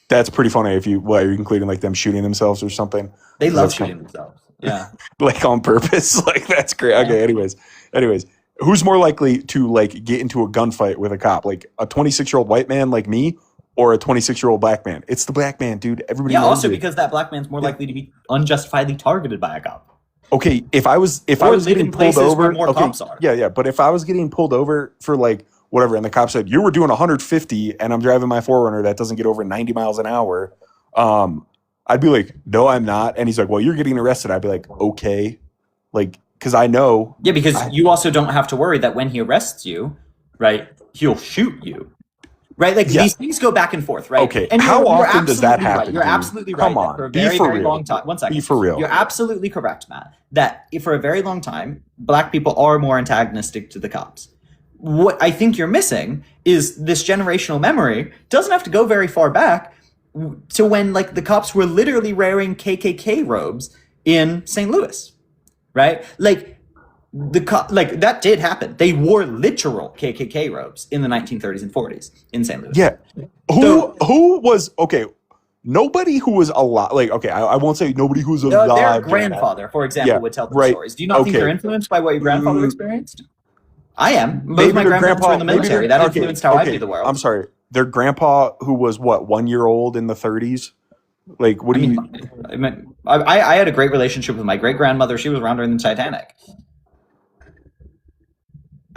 That's pretty funny. If you, what, are you including like them shooting themselves or something? They 'Cause love that's shooting themselves. Yeah. like on purpose. Like that's great. Yeah. Okay. Anyways, who's more likely to like get into a gunfight with a cop? Like a 26-year-old white man like me, or a 26-year-old black man? It's the black man, dude. Everybody Yeah. knows Also, it. because that black man's more Yeah. likely to be unjustifiedly targeted by a cop, Okay, if I was or live getting in pulled places where over, more okay, cops are. yeah, but if I was getting pulled over for like whatever, and the cop said you were doing 150, and I'm driving my 4Runner that doesn't get over 90 miles an hour, I'd be like, no, I'm not. And he's like, well, you're getting arrested. I'd be like, okay, like because I know, Yeah, because you also don't have to worry that when he arrests you, right, he'll shoot you. Right, like yeah, these things go back and forth, right? okay. And How you're often does that absolutely right. happen, You're dude? absolutely Come right that for a on, be very, for very long real. time. One Be second. for real. You're absolutely correct, Matt. That for a very long time, black people are more antagonistic to the cops. What I think you're missing is this generational memory. Doesn't have to go very far back to when like the cops were literally wearing KKK robes in St. Louis, right? Like like that did happen. They wore literal KKK robes in the 1930s and 40s in St. Louis. Yeah, So who was okay? Nobody who was alive, like okay, I won't say nobody who's their alive during that. grandfather, for example, Yeah, would tell them right. stories. Do you not think they're Okay. influenced by what your grandfather Mm, experienced? I am. Both maybe my their grandparents were in grandpa, the maybe military. their That okay, influenced how I view okay. the I'm world. sorry. Their grandpa who was what 1 year old in the 30s. Like, what I do mean, you? I had a great relationship with my great grandmother. She was around during the Titanic.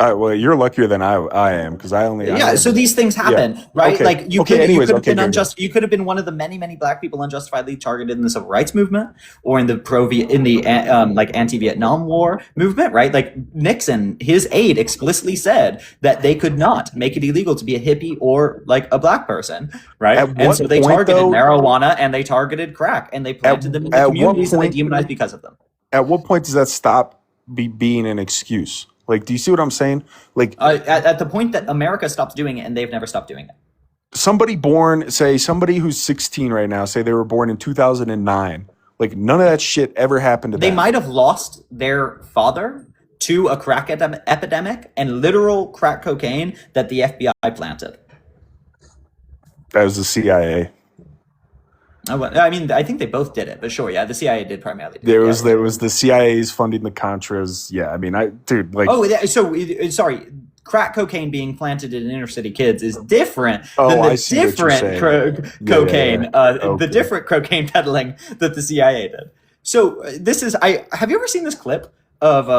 Well, you're luckier than I am because I Yeah, only so these things yeah. happen, right? Okay. Like you Okay. could Anyways, have okay. been Good. you could have been one of the many black people unjustifiedly targeted in the civil rights movement or in the like anti-Vietnam War movement, right? Like Nixon, his aide explicitly said that they could not make it illegal to be a hippie or like a black person, right? At And what so they point targeted though? marijuana and they targeted crack and they planted them in the At what communities and they point? demonized because of them. At what point does that stop being an excuse? Like, do you see what I'm saying? Like, At the point that America stops doing it and they've never stopped doing it. somebody who's 16 right now, say they were born in 2009. Like, none of that shit ever happened to They them. might have lost their father to a crack epidemic and literal crack cocaine that the FBI planted. That was the CIA. I mean, I think they both did it, but sure, yeah, the CIA did primarily do it. There was the CIA's funding the Contras. Yeah, I mean, dude, like, Sorry, crack cocaine being planted in inner city kids is different oh, than I the see what you're different saying. cocaine, the Okay. different cocaine peddling that the CIA did. So have you ever seen this clip of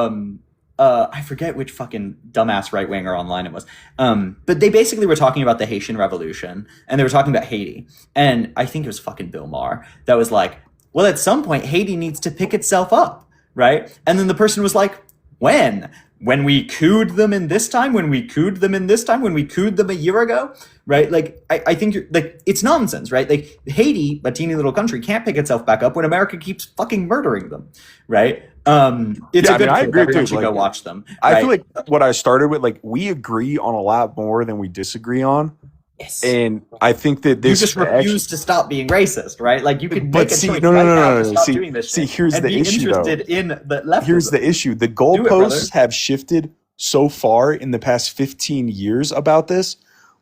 I forget which fucking dumbass right winger online it was. But they basically were talking about the Haitian Revolution and they were talking about Haiti. And I think it was fucking Bill Maher that was like, well, at some point Haiti needs to pick itself up, right? And then the person was like, When we cooed them in this time, when we cooed them in this time, when we cooed them a year ago, right? Like, I think like it's nonsense, right? Like Haiti, a teeny little country, can't pick itself back up when America keeps fucking murdering them, right? It's a good I clip. agree Everyone too. should Like, go watch them. I feel Right? like what I started with, like, we agree on a lot more than we disagree on, Yes. and I think that You this just actually. refuse to stop being racist, right? Like you could But make a see, choice no, no, right no, now no, to no. stop doing this See, shit here's and the be issue, though. interested in the leftism. Here's the issue. The Do it, brother. goalposts have shifted so far in the past 15 years about this,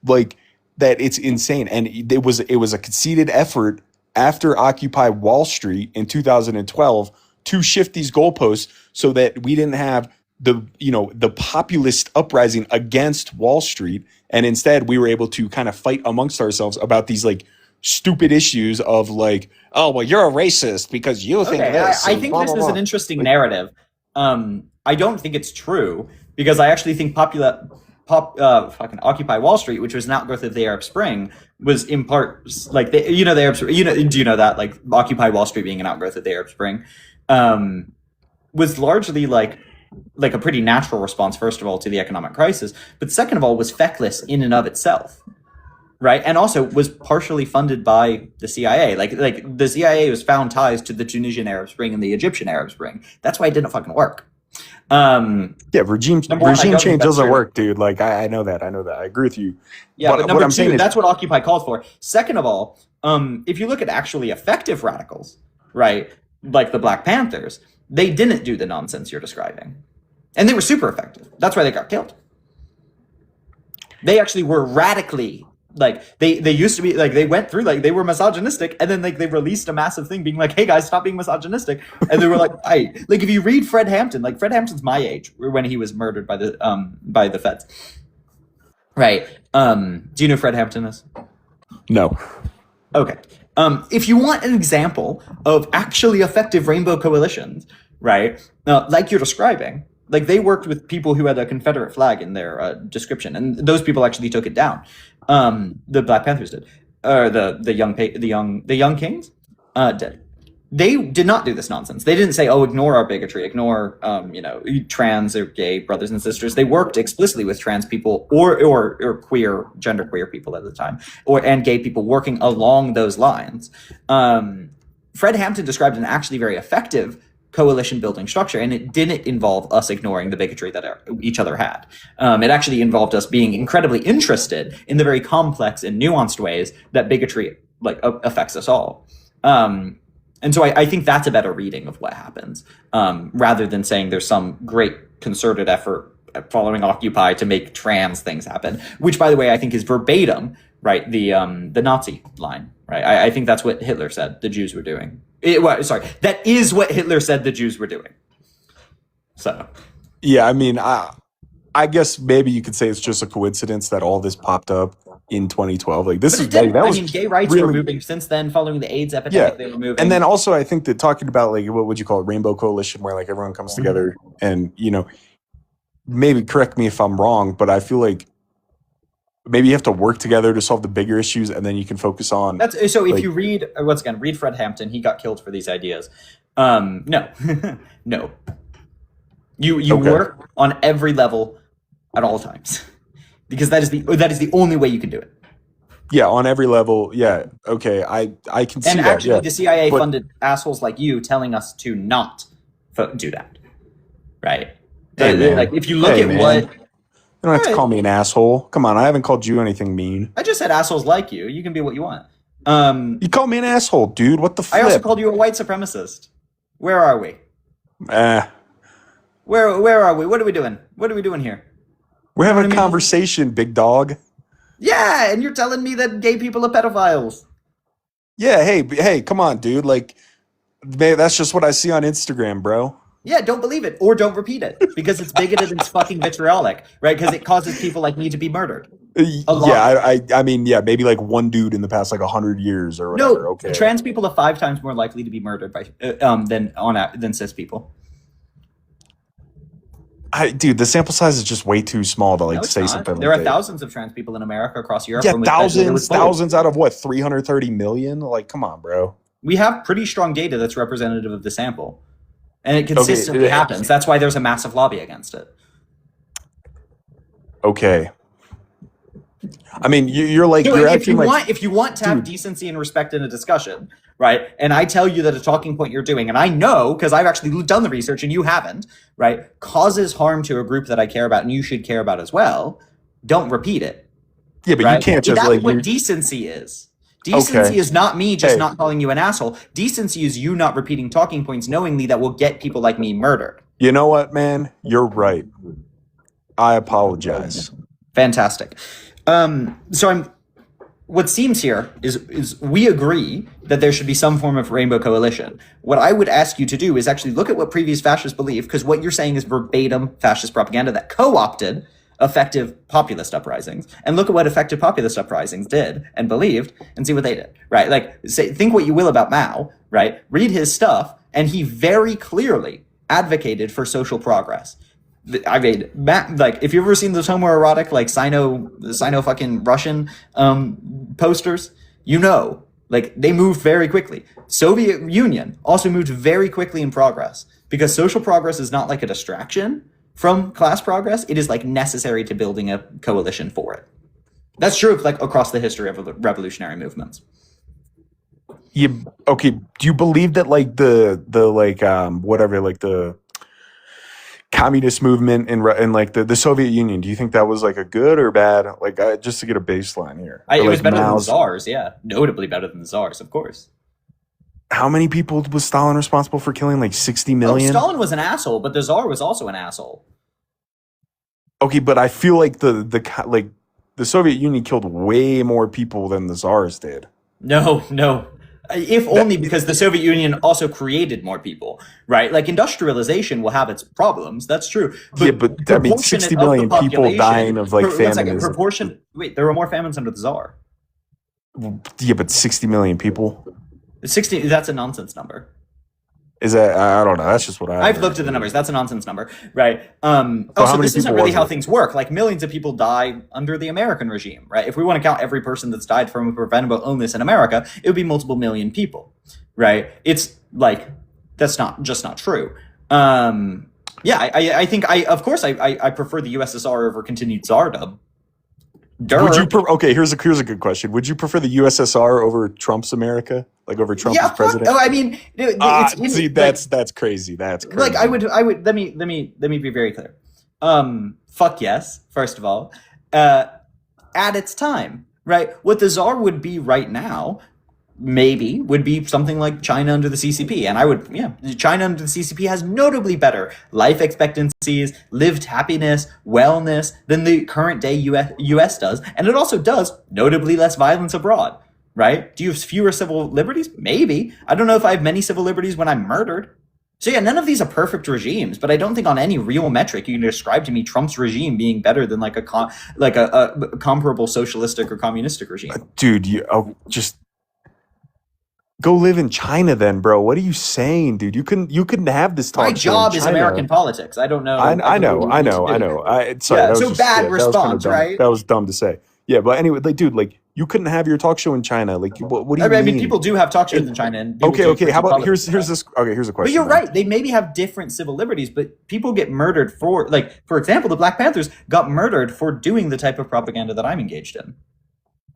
like, that it's insane. And it was a conceded effort after Occupy Wall Street in 2012 to shift these goalposts so that we didn't have the populist uprising against Wall Street, and instead we were able to kind of fight amongst ourselves about these like stupid issues of like, oh well, you're a racist because you think Okay, this. I and think blah, this blah, is blah. an interesting narrative. I don't think it's true because I actually think fucking Occupy Wall Street, which was an outgrowth of the Arab Spring, was in part like the Arab Spring. Do you know that like Occupy Wall Street being an outgrowth of the Arab Spring, was largely like a pretty natural response, first of all, to the economic crisis, but second of all, was feckless in and of itself. Right, and also was partially funded by the CIA. Like the CIA was found ties to the Tunisian Arab Spring and the Egyptian Arab Spring. That's why it didn't fucking work. Yeah, regime Number one, I don't think change that's doesn't true. work, dude. Like I know that. I agree with you. Yeah, but what number I'm two, saying is, that's what Occupy called for. Second of all, if you look at actually effective radicals, right, like the Black Panthers, they didn't do the nonsense you're describing, and they were super effective. That's why they got killed. They actually were radically. Like they used to be like they went through like they were misogynistic and then like they released a massive thing being like, hey guys, stop being misogynistic, and they were like, I like if you read Fred Hampton, like Fred Hampton's my age when he was murdered by the feds, right? Do you know who Fred Hampton is? no. Okay. If you want an example of actually effective rainbow coalitions, right, like you're describing, like they worked with people who had a Confederate flag in their description, and those people actually took it down. The Black Panthers did, or the young kings did. They did not do this nonsense. They didn't say, "Oh, ignore our bigotry, ignore trans or gay brothers and sisters." They worked explicitly with trans people or queer, genderqueer people at the time, and gay people working along those lines. Fred Hampton described an actually very effective coalition building structure, and it didn't involve us ignoring the bigotry that each other had. It actually involved us being incredibly interested in the very complex and nuanced ways that bigotry like affects us all. And so I think that's a better reading of what happens, rather than saying there's some great concerted effort following Occupy to make trans things happen, which, by the way, I think is verbatim, right? The Nazi line, right? I think that's what Hitler said the Jews were doing. That is what Hitler said the Jews were doing. So, Yeah, I mean, I guess maybe you could say it's just a coincidence that all this popped up in 2012. Like this but is it didn't. that I was mean, gay rights really, were moving since then, following the AIDS epidemic. yeah. They were moving, And then also I think that talking about like what would you call it, rainbow coalition, where like everyone comes together, and maybe correct me if I'm wrong, but I feel like maybe you have to work together to solve the bigger issues, and then you can focus on. That's so. If like, you read once again, read Fred Hampton. He got killed for these ideas. No, no. You Okay. work on every level at all times, because that is the only way you can do it. Yeah, on every level. Yeah, okay, I can see And that. actually, Yeah, the CIA but- funded assholes like you telling us to not do that. Right? Hey, man. Like if you look Hey, at man. what You don't have to Alright. call me an asshole. Come on, I haven't called you anything mean. I just said, assholes like you can be what you want. You call me an asshole, dude. What the I also flip? called you a white supremacist. Where are we? Eh, Where are we? What are we doing? What are we doing here? we're having I a mean? conversation, big dog. Yeah, and you're telling me that gay people are pedophiles. Yeah, hey, come on, dude. Like, man, that's just what I see on Instagram, bro. Yeah, don't believe it or don't repeat it because it's bigoted and it's fucking vitriolic, right? Because it causes people like me to be murdered. A lot. Yeah, I mean, yeah, maybe like one dude in the past like 100 years or whatever. No, Okay. trans people are 5 times more likely to be murdered by than cis people. Dude, the sample size is just way too small to like No, it's say not. something There like are that. thousands of trans people in America across Europe. Yeah, when we measured it with polls. thousands out of what, 330 million? Like, come on, bro. We have pretty strong data that's representative of the sample. And it consistently happens. That's why there's a massive lobby against it. Okay. I mean, you're like, so you're if you acting want, if you want to have decency and respect in a discussion, right? And I tell you that a talking point you're doing, and I know because I've actually done the research and you haven't, right? Causes harm to a group that I care about and you should care about as well. Don't repeat it. Yeah, but right? you can't just That's like what decency is. Decency is not me just not calling you an asshole. Decency is you not repeating talking points knowingly that will get people like me murdered. You know what, man? You're right. I apologize. Fantastic. What seems here is we agree that there should be some form of rainbow coalition. What I would ask you to do is actually look at what previous fascists believe, because what you're saying is verbatim fascist propaganda that co-opted effective populist uprisings, and look at what effective populist uprisings did and believed and see what they did, right? Like, think what you will about Mao, right? Read his stuff, and he very clearly advocated for social progress. I mean, like, if you've ever seen those homoerotic, like, Sino fucking Russian posters, you know, like, they moved very quickly. Soviet Union also moved very quickly in progress, because social progress is not like a distraction from class progress. It is like necessary to building a coalition for it. That's true of like across the history of revolutionary movements. Okay. Do you believe that like the like whatever, like the communist movement in like the Soviet Union, do you think that was like a good or bad? Like just to get a baseline here. It was like better than the Tsars, yeah. Notably better than the Tsars, of course. How many people was Stalin responsible for killing? Like 60 million? Stalin was an asshole, but the Tsar was also an asshole. Okay, but I feel like the Soviet Union killed way more people than the Tsars did. No. If only because the Soviet Union also created more people, right? Like, industrialization will have its problems. That's true. But I mean, 60 million people dying of like famine. Wait, there were more famines under the Tsar. Yeah, but 60 million people. 60. That's a nonsense number. Is that? I don't know. That's just what I've looked at the numbers. That's a nonsense number, right? Also, this isn't really how things work. Like, millions of people die under the American regime, right? If we want to count every person that's died from a preventable illness in America, it would be multiple million people, right? It's like, that's not true. Yeah, I think of course I prefer the USSR over continued Tsardom. Okay, here's a good question. Would you prefer the USSR over Trump's America, like over Trump as president? I mean, that's crazy. That's crazy. Like, I would. Let me be very clear. Fuck yes. First of all, at its time, right? What the Tsar would be right now, maybe, would be something like China under the CCP. And China under the CCP has notably better life expectancies, lived happiness, wellness than the current day US does. And it also does notably less violence abroad, right? Do you have fewer civil liberties? Maybe. I don't know if I have many civil liberties when I'm murdered. So yeah, none of these are perfect regimes, but I don't think on any real metric you can describe to me Trump's regime being better than like a comparable socialistic or communistic regime. Dude, just go live in China then, bro. What are you saying, dude? You couldn't have this talk. My job is American politics. I don't know. I know. Sorry, bad response, right? That was dumb to say. Yeah, but anyway, like, dude, like, you couldn't have your talk show in China. Like, what do you mean? I mean, people do have talk shows in China. And okay. How about here's this? Okay, here's a question. But you're right. They maybe have different civil liberties, but people get murdered for, like, for example, the Black Panthers got murdered for doing the type of propaganda that I'm engaged in.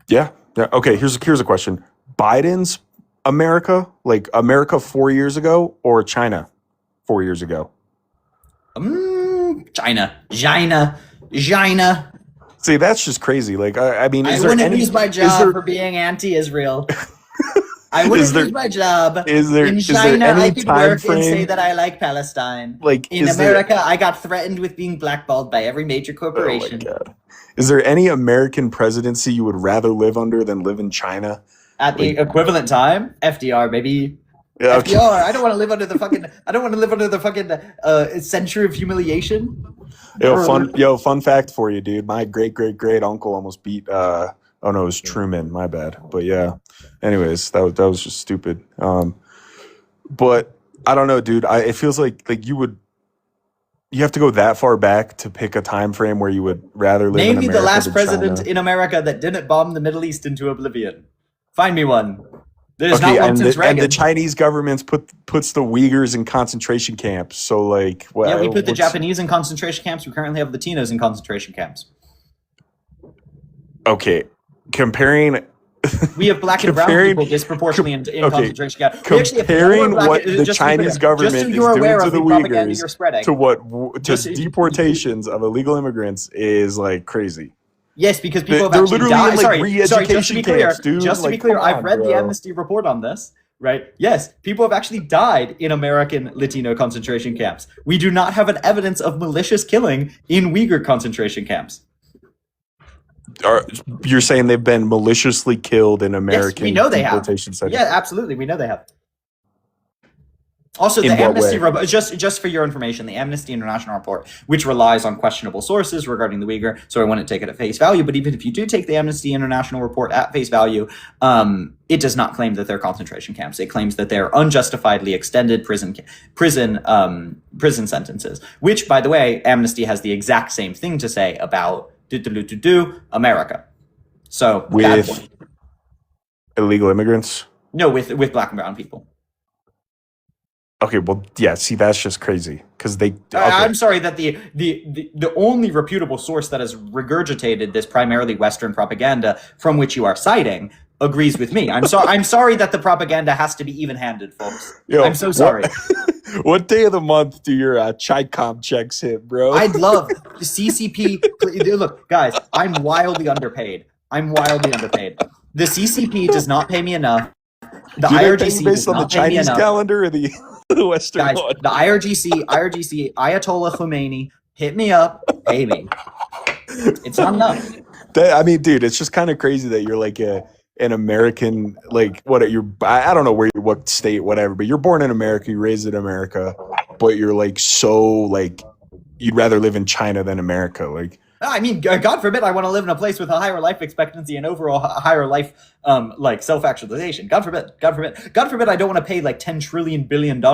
Yeah. Okay. Here's a question. Biden's America, like America 4 years ago, or China 4 years ago? China. See, that's just crazy. Like, I mean, I wouldn't lose my job for being anti-Israel. I wouldn't lose my job. In China, I could work and say that I like Palestine. Like, in America, I got threatened with being blackballed by every major corporation. Oh my God. Is there any American presidency you would rather live under than live in China? At the equivalent time, FDR, baby. Yeah, okay. FDR. I don't want to live under the fucking century of humiliation. Fun fact for you, dude. My great uncle almost beat. Oh no, it was Truman. My bad. But yeah. Anyways, that was just stupid. But I don't know, dude. It feels like you have to go that far back to pick a time frame where you would rather live in America. Name me the last president in America that didn't bomb the Middle East into oblivion. Find me one. That is Okay, not one and since the Reagan. Chinese government puts the Uyghurs in concentration camps. So like, Yeah, we put the Japanese in concentration camps. We currently have Latinos in concentration camps. Okay, comparing. We have black and brown people disproportionately in concentration camps. Comparing what the Chinese government is doing to the Uyghurs to what deportations of illegal immigrants is like crazy. Yes, because people have actually died. Sorry, just to be clear, I've read the Amnesty report on this, right? Yes, people have actually died in American Latino concentration camps. We do not have an evidence of malicious killing in Uyghur concentration camps. You're saying they've been maliciously killed in American deportation centers? Yeah, absolutely. We know they have. Also, the Amnesty report, just for your information, the Amnesty International report, which relies on questionable sources regarding the Uyghur, so I wouldn't take it at face value. But even if you do take the Amnesty International report at face value, it does not claim that they're concentration camps. It claims that they're unjustifiedly extended prison sentences. Which, by the way, Amnesty has the exact same thing to say about America. So with illegal immigrants? No, with black and brown people. Okay, well, yeah. See, that's just crazy because they. Okay. I'm sorry that the only reputable source that has regurgitated this primarily Western propaganda from which you are citing agrees with me. I'm sorry that the propaganda has to be even-handed, folks. Yo, I'm so sorry. What day of the month do your Chi-Com checks hit, bro? I'd love the CCP. Look, guys, I'm wildly underpaid. The CCP does not pay me enough. The IRGC based on the Chinese calendar or the Western guys, one? The IRGC, Ayatollah Khomeini, hit me up, pay me. It's not enough. I mean, dude, it's just kind of crazy that you're like an American, like I don't know what state, whatever, but you're born in America, you're raised in America, but you're like so like you'd rather live in China than America, like. I mean, God forbid I want to live in a place with a higher life expectancy and overall higher life, like self-actualization. God forbid I don't want to pay like $10 billion to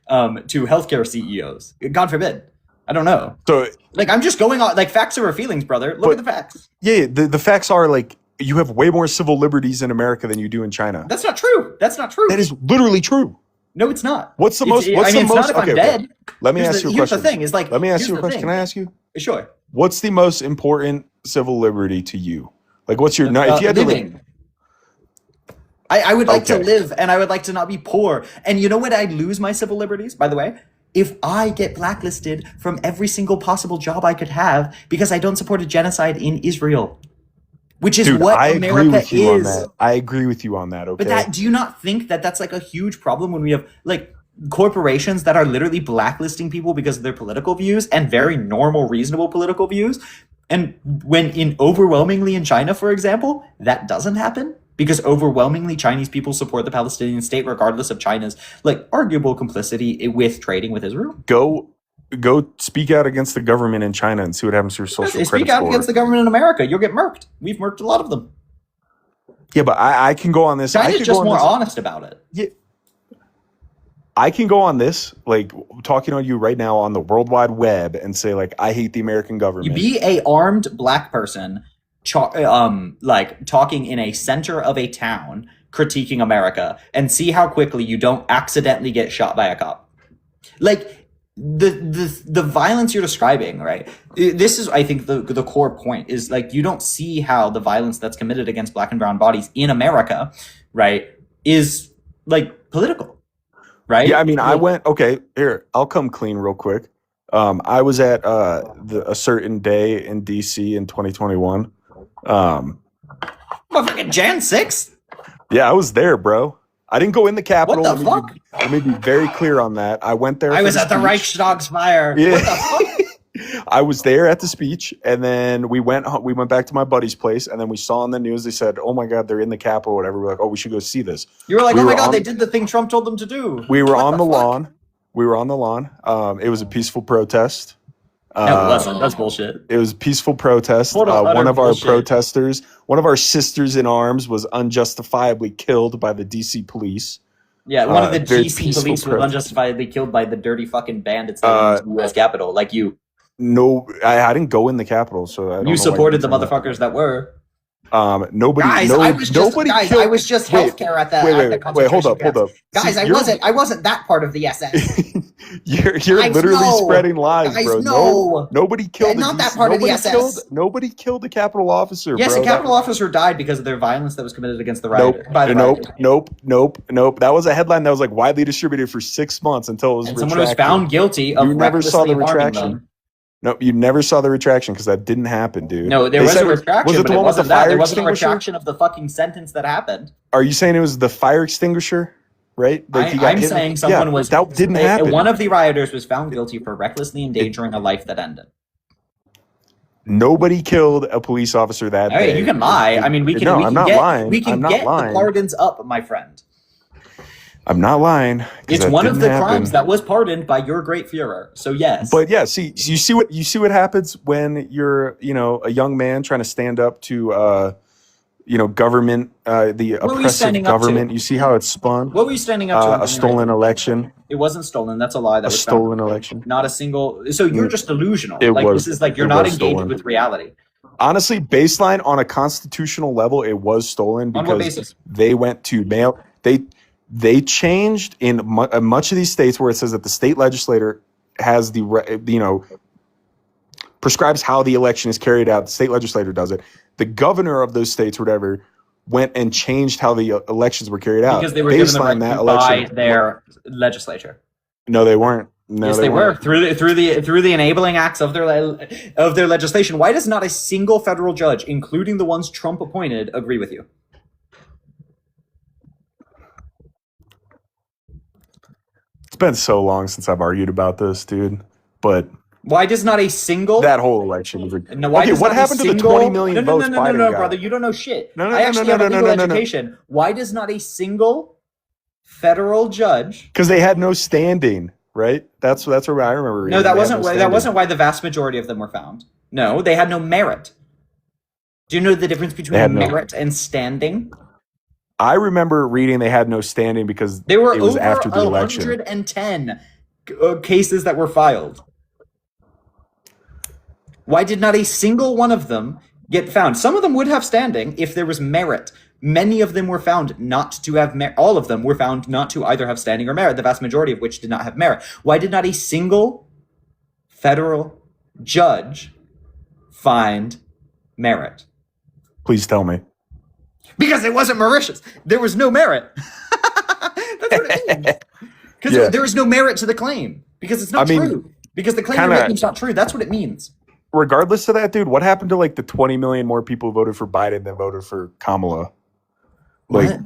healthcare CEOs. God forbid. I don't know. So, like, I'm just going on, like, facts over feelings, brother. Look at the facts. Yeah, the facts are like you have way more civil liberties in America than you do in China. That's not true. That is literally true. No, it's not. What's the most? It's not if I'm dead. Let me ask you a question. Here's the thing. Is like. Let me ask you a question. Can I ask you? Sure. What's the most important civil liberty to you? Like, what's your if you had living? I would like to live, and I would like to not be poor. And you know when I'd lose my civil liberties, by the way? If I get blacklisted from every single possible job I could have because I don't support a genocide in Israel. Which is what America is. I agree with you on that, okay? But do you not think that that's like a huge problem when we have like corporations that are literally blacklisting people because of their political views and very normal, reasonable political views? And when overwhelmingly in China, for example, that doesn't happen because overwhelmingly Chinese people support the Palestinian state regardless of China's like arguable complicity with trading with Israel. Go speak out against the government in China and see what happens to your social credit score. Speak out against the government in America. You'll get murked. We've murked a lot of them. Yeah, but I can go on this. China's just more honest about it. Yeah. I can go on this, like talking on you right now on the World Wide Web and say, like, I hate the American government. You be a armed black person, like talking in a center of a town, critiquing America, and see how quickly you don't accidentally get shot by a cop. Like, the violence you're describing, right? This is, I think, the core point is like you don't see how the violence that's committed against black and brown bodies in America, right, is like political, right? Yeah, I mean, here, I'll come clean real quick. I was at a certain day in DC in 2021. Motherfucking Jan 6th? Yeah, I was there, bro. I didn't go in the Capitol. What the fuck? Let me be very clear on that. I went there. I was at the Reichstag's fire. Yeah. What the fuck? I was there at the speech, and then we went back to my buddy's place, and then we saw on the news they said, "Oh my God, they're in the Capitol." Whatever. We're like, "Oh, we should go see this." You were like, "Oh my God, they did the thing Trump told them to do." We were on the lawn. We were on the lawn. It was a peaceful protest. No, it wasn't. That's bullshit. It was a peaceful protest. One of our protesters, one of our sisters in arms, was unjustifiably killed by the DC police. Yeah, one of the DC police was unjustifiably killed by the dirty fucking bandits that in the U.S. Capitol, like you. No, I didn't go in the Capitol, so I don't you supported the motherfuckers that were. Nobody, Guys, no, I was just nobody guys, killed. I was just Wait, healthcare at the wait, hold concentration up, camps. Guys, See, I wasn't that part of the SS. you're Guys, literally no. spreading lies, Guys, bro. no. Nobody killed Not that part of the SS. nobody killed a Capitol officer, Yes, bro. a Capitol officer died because of their violence that was committed against the Nope, rioters. By the rioters. nope. That was a headline that was like widely distributed for 6 months until it was And retracted. someone was found guilty of You never saw the recklessly harming retraction. them. No, you never saw the retraction because that didn't happen, dude. No, there They was said a retraction, was it but the it one with the wasn't that. fire There wasn't a extinguisher? retraction of the fucking sentence that happened. Are you saying it was the fire extinguisher? Right? Like he got I'm hit? saying someone Yeah, was. that didn't happen. One of the rioters was found guilty for recklessly endangering a life that ended. Nobody killed a police officer that All right, day. you can lie. I mean, we can. No, we I'm can not get, lying. We can I'm not get lying. the pardons up, my friend. I'm not lying. 'cause It's that one of didn't the happen. crimes that was pardoned by your great Führer. So yes. But yeah, see, you see what happens when you're, a young man trying to stand up to, government, the What were you oppressive standing up to? government. You see how it's spun. What were you standing up to? A stolen election. It wasn't stolen. That's a lie. That A was stolen election. Not a single. So you're just delusional. It Like was- this is like you're it not was engaged stolen. with reality. Honestly, baseline on a constitutional level, it was stolen On what because basis? they went to mail. They changed in much of these states where it says that the state legislator has prescribes how the election is carried out. The state legislator does it. The governor of those states, whatever, went and changed how the elections were carried out. Because they were given the Baseline right to by their legislature. No, they weren't. No, Yes, they were through the enabling acts of their legislation. Why does not a single federal judge, including the ones Trump appointed, agree with you? It's been so long since I've argued about this, dude. But Why does not a single that whole election was No, why okay. does What not a happened to the single- 20 million no, votes no, no, Biden no, got? brother, you don't know shit. No, I actually have a legal no. education. Why does not a single federal judge? Because they had no standing, right? That's what I remember. No, reading. that They had wasn't no that standing. wasn't why the vast majority of them were found. No, they had no merit. Do you know the difference had between no- merit and standing? I remember reading they had no standing because There were it was over after the election. 110 cases that were filed. Why did not a single one of them get found? Some of them would have standing if there was merit. Many of them were found not to have merit. All of them were found not to either have standing or merit, the vast majority of which did not have merit. Why did not a single federal judge find merit? Please tell me. Because it wasn't Mauritius. There was no merit. That's what it means. Because Yeah. there was no merit to the claim. Because it's not I mean, true. Because the claim kinda- you're making is not true. That's what it means. Regardless of that, dude, what happened to like the 20 million more people who voted for Biden than voted for Kamala? Like What?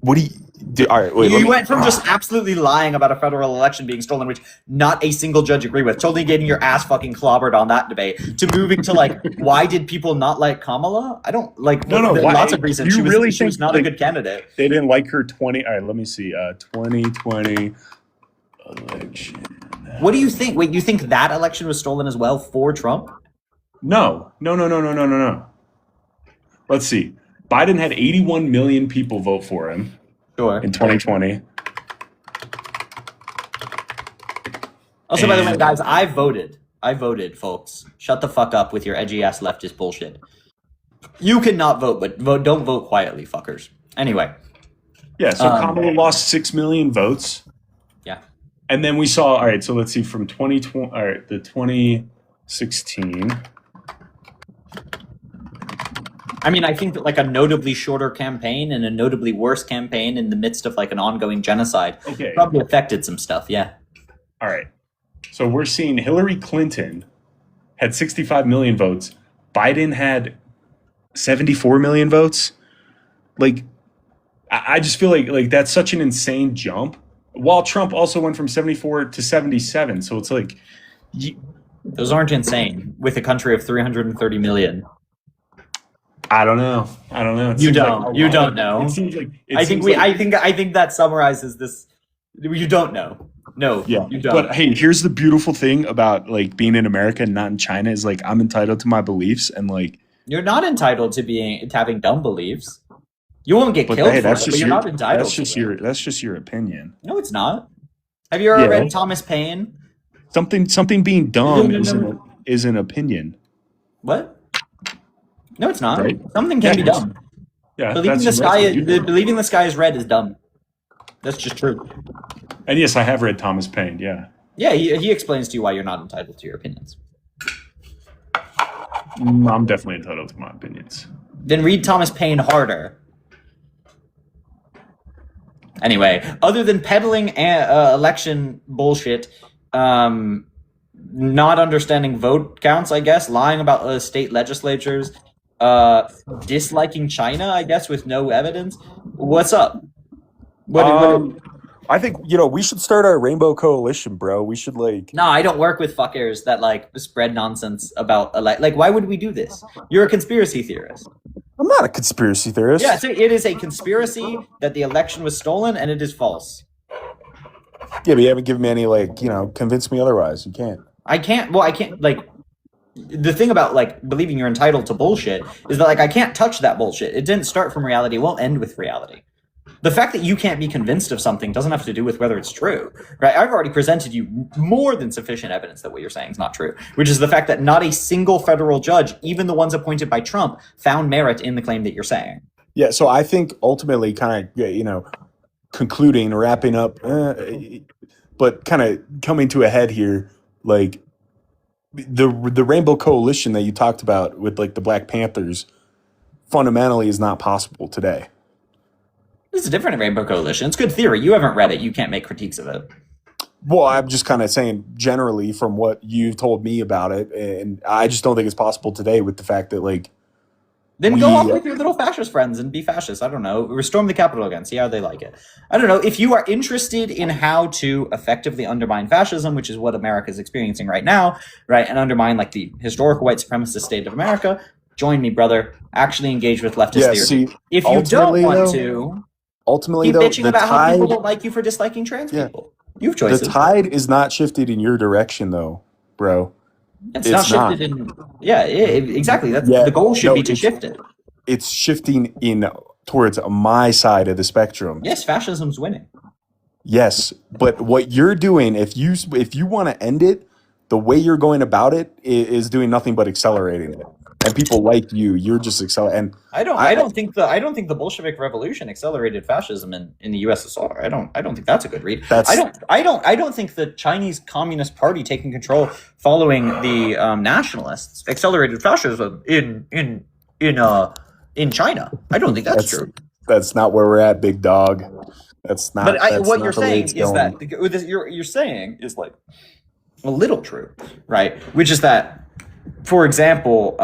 what do you do? All right, wait. let You me- went from just absolutely lying about a federal election being stolen, which not a single judge agreed with, totally getting your ass fucking clobbered on that debate, to moving to like, why did people not like Kamala? I don't like. No, there are why- lots of reasons. you She was, really she was think, not a like- good candidate. They didn't like her 20. All right, let me see. 2020 election. What do you think? Wait, you think that election was stolen as well for Trump? No. Let's see. Biden had 81 million people vote for him Sure. in 2020. Also, by the way, And- guys, I voted. I voted, folks. Shut the fuck up with your edgy ass leftist bullshit. You cannot vote, but don't vote quietly, fuckers. Anyway, Yeah, so Kamala lost 6 million votes. yeah. And then we saw, all right, so let's see, from 2020, all right, the 2016. I mean, I think that like a notably shorter campaign and a notably worse campaign in the midst of like an ongoing genocide Okay. probably affected some stuff. Yeah. All right. So we're seeing Hillary Clinton had 65 million votes. Biden had 74 million votes. Like, I just feel like that's such an insane jump. While Trump also went from 74 to 77. So it's like, Those aren't insane with a country of 330 million. I don't know. It You seems don't. like a You lot. don't know. It seems like I think that summarizes this. You don't know. No, Yeah, you don't. but hey, here's the beautiful thing about like being in America and not in China is like I'm entitled to my beliefs and like. You're not entitled to having dumb beliefs. You won't get But killed hey, for it, but you're not entitled. That's just your opinion. No, it's not. Have you ever Yeah. read Thomas Paine? Something being dumb No. is an opinion. What? No, it's not. Right? Something can be Yeah, dumb. Yeah, Believing that's the what sky, you do. believing the sky is red is dumb. That's just true. And yes, I have read Thomas Paine. Yeah, Yeah, he explains to you why you're not entitled to your opinions. I'm definitely entitled to my opinions. Then read Thomas Paine harder. Anyway, other than peddling election bullshit, not understanding vote counts, I guess, lying about state legislatures, disliking China, I guess, with no evidence. What's up? I think we should start our Rainbow Coalition, bro. We should No, I don't work with fuckers that like spread nonsense about like. Why would we do this? You're a conspiracy theorist. I'm not a conspiracy theorist. Yeah, so it is a conspiracy that the election was stolen, and it is false. Yeah, but you haven't given me any convince me otherwise. You can't. I can't. Well, I can't. Like, the thing about like believing you're entitled to bullshit is that like I can't touch that bullshit. It didn't start from reality. It won't end with reality. The fact that you can't be convinced of something doesn't have to do with whether it's true, right? I've already presented you more than sufficient evidence that what you're saying is not true, which is the fact that not a single federal judge, even the ones appointed by Trump, found merit in the claim that you're saying. Yeah, so I think ultimately kind of, concluding, wrapping up, but kind of coming to a head here, like the Rainbow Coalition that you talked about with like the Black Panthers fundamentally is not possible today. It's a different Rainbow Coalition. It's good theory. You haven't read it. You can't make critiques of it. Well, I'm just kind of saying generally from what you've told me about it, and I just don't think it's possible today with the fact that like. Then go off with your little fascist friends and be fascist. I don't know. Storm the Capitol again. See how they like it. I don't know. If you are interested in how to effectively undermine fascism, which is what America is experiencing right now, right, and undermine like the historical white supremacist state of America, join me, brother. Actually engage with leftist theory. See, if you don't want to, ultimately, keep though, bitching about how people don't like you for disliking trans people. You have choices. The tide is not shifted in your direction, though, bro. It's not shifted in. Yeah, exactly. That's the goal should be to shift it. It's shifting in towards my side of the spectrum. Yes, fascism's winning. Yes, but what you're doing, if you want to end it, the way you're going about it is doing nothing but accelerating it. And people like you're just accelerating. I don't think the Bolshevik Revolution accelerated fascism in the USSR. I don't think that's a good read. I don't think the Chinese Communist Party taking control following the nationalists accelerated fascism in China. I don't think that's true. That's not where we're at, big dog. That's not. But what you're saying is that you're saying is like a little true, right? Which is that, for example,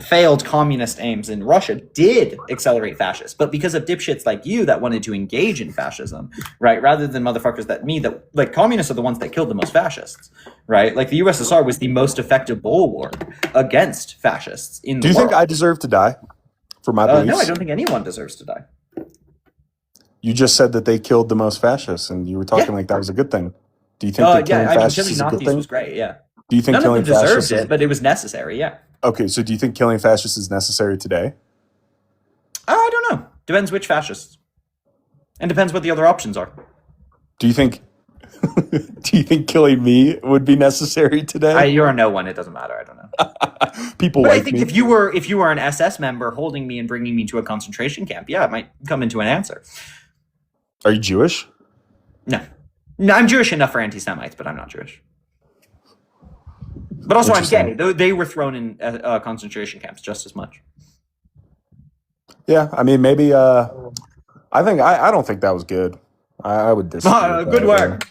failed communist aims in Russia did accelerate fascists, but because of dipshits like you that wanted to engage in fascism, right? Rather than motherfuckers that like communists are the ones that killed the most fascists, right? Like the USSR was the most effective bulwark against fascists in the world. Do you think I deserve to die for my beliefs? No, I don't think anyone deserves to die. You just said that they killed the most fascists, and you were talking like that was a good thing. Do you think that killing fascists is a good thing? Was great, yeah. Do you think none killing of them deserved fascists it, but it was necessary, yeah. Okay, so do you think killing fascists is necessary today? I don't know. Depends which fascists. And depends what the other options are. Do you think killing me would be necessary today? You're a no one. It doesn't matter. I don't know. People but like I think me. if you were an SS member holding me and bringing me to a concentration camp, yeah, it might come into an answer. Are you Jewish? No, I'm Jewish enough for anti-Semites, but I'm not Jewish. But also, I'm gay. They were thrown in concentration camps just as much. Yeah, I mean, maybe. I don't think that was good. I would disagree. Good work.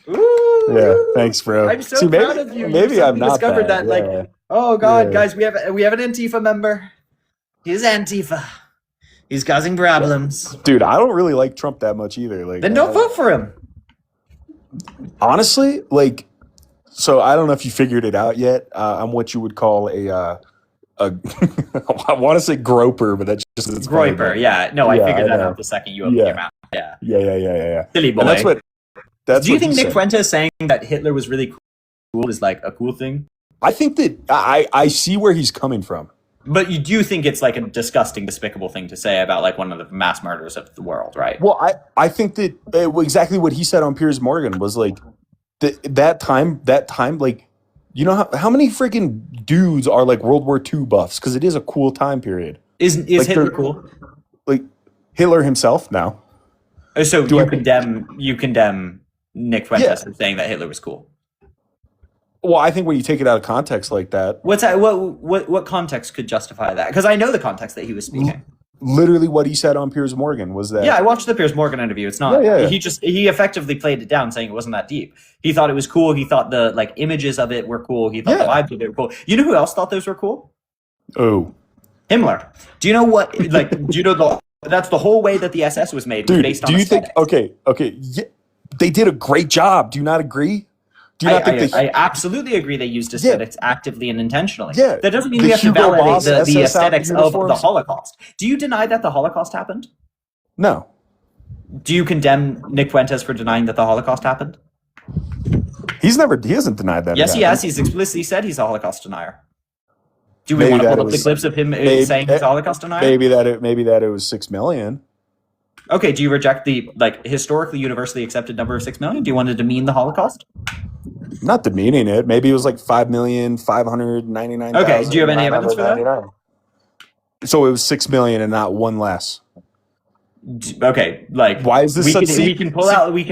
Yeah, thanks, bro. I'm so proud of you. Maybe I'm not discovered that. Yeah. Like, oh God, guys, we have an Antifa member. He's Antifa. He's causing problems. Dude, I don't really like Trump that much either. Like, then don't vote for him. Honestly, like, so I don't know if you figured it out yet. I'm what you would call a I want to say groper, but that just is Groyper. Yeah, no, I figured that out the second you opened your mouth. Yeah. Silly boy. And do you think Nick Fuentes saying that Hitler was really cool is like a cool thing? I think that I see where he's coming from. But you do think it's like a disgusting, despicable thing to say about like one of the mass murderers of the world, right? Well, I think that exactly what he said on Piers Morgan was like that time, like, you know how many freaking dudes are like World War II buffs? Because it is a cool time period. Is Like, Hitler they're- cool? Like Hitler himself, no. So Do you I- condemn Nick Fuentes Yeah. for saying that Hitler was cool. Well, I think when you take it out of context like that, What's that? What context could justify that? Because I know the context that he was speaking. literally what he said on Piers Morgan was that. Yeah, I watched the Piers Morgan interview. It's not. Yeah. He effectively played it down, saying it wasn't that deep. He thought it was cool. He thought the like images of it were cool. He thought the vibes of it were cool. You know who else thought those were cool? Oh, Himmler. Do you know what? Like, do you know that's the whole way that the SS was made, was dude, based on do you think? aesthetics. Okay, yeah, they did a great job. Do you not agree? Do you not think I absolutely agree they used aesthetics actively and intentionally. Yeah, That doesn't mean the we have to Hugo validate Boss the SS aesthetics of the uniforms. Holocaust. Do you deny that the Holocaust happened? No, Do you condemn Nick Fuentes for denying that the Holocaust happened? he hasn't denied that. Yes, it he has. happened. He's explicitly said he's a Holocaust denier. Do we Maybe want to that pull it up the was- clips of him saying he's a Holocaust denier? Maybe that it was 6 million. Okay, do you reject the like historically universally accepted number of 6 million? Do you want to demean the Holocaust? I'm not demeaning it. Maybe it was like 5,599,000. Okay, do you have any evidence for that? So it was 6 million and not one less. Okay, like Why is this we such? can, we can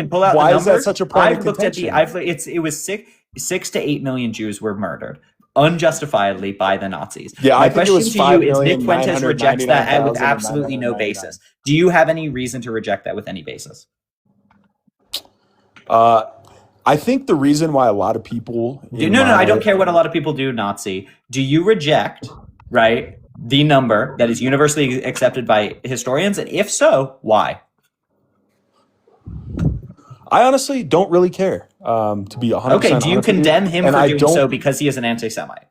pull out Why the is that numbers. such a point of I've looked at contention? it was 6 to 8 million Jews were murdered unjustifiably by the Nazis. Yeah, My I think it question was to you is Nick Fuentes rejects that with 5,999,999. absolutely no basis. Do you have any reason to reject that with any basis? I think the reason why a lot of people No, I don't care what a lot of people do, Nazi. Do you reject, right, the number that is universally accepted by historians? And if so, why? I honestly don't really care. To be 100% Okay, do you honest with condemn him And for I doing don't- so because he is an anti-Semite?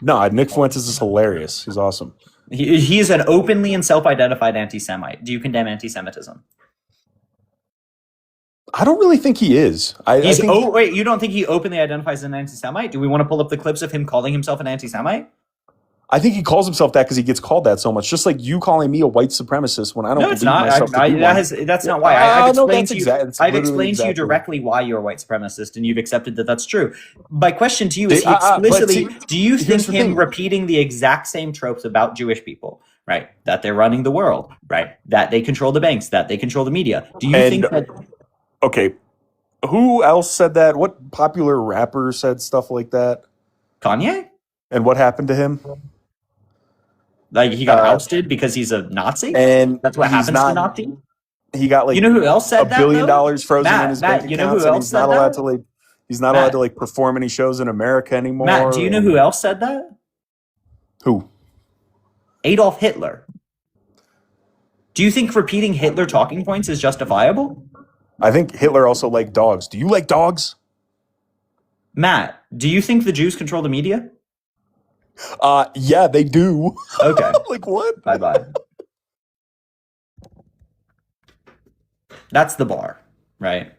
No, Nick Fuentes is hilarious. He's awesome. He's an openly and self-identified anti-Semite. Do you condemn anti-Semitism? I don't really think he is. I think Wait, you don't think he openly identifies as an anti-Semite? Do we want to pull up the clips of him calling himself an anti-Semite? I think he calls himself that because he gets called that so much. Just like you calling me a white supremacist when I don't No, believe it's not. myself to be one. That's not why. I've no, explained that's to you. exact- it's I've literally explained to you exactly- directly why you're a white supremacist, and you've accepted that that's true. My question to you is: he But explicitly, see, do you here's think the him thing. repeating the exact same tropes about Jewish people, right? That they're running the world, right? That they control the banks, that they control the media. Do you And- think that? Okay, who else said that? What popular rapper said stuff like that? Kanye? And what happened to him? Like he got ousted because he's a Nazi? And That's what he's happens to Nazi? He got like You know who else said $1 that? billion though? frozen Matt, in his Matt, bank you know accounts, who and else he's said not allowed that? to like he's not Matt. allowed to like perform any shows in America anymore. Matt, do you know who else said that? Who? Adolf Hitler. Do you think repeating Hitler talking points is justifiable? I think Hitler also liked dogs. Do you like dogs? Matt, do you think the Jews control the media? Yeah, they do. Okay. Like what? Bye-bye. That's the bar, right?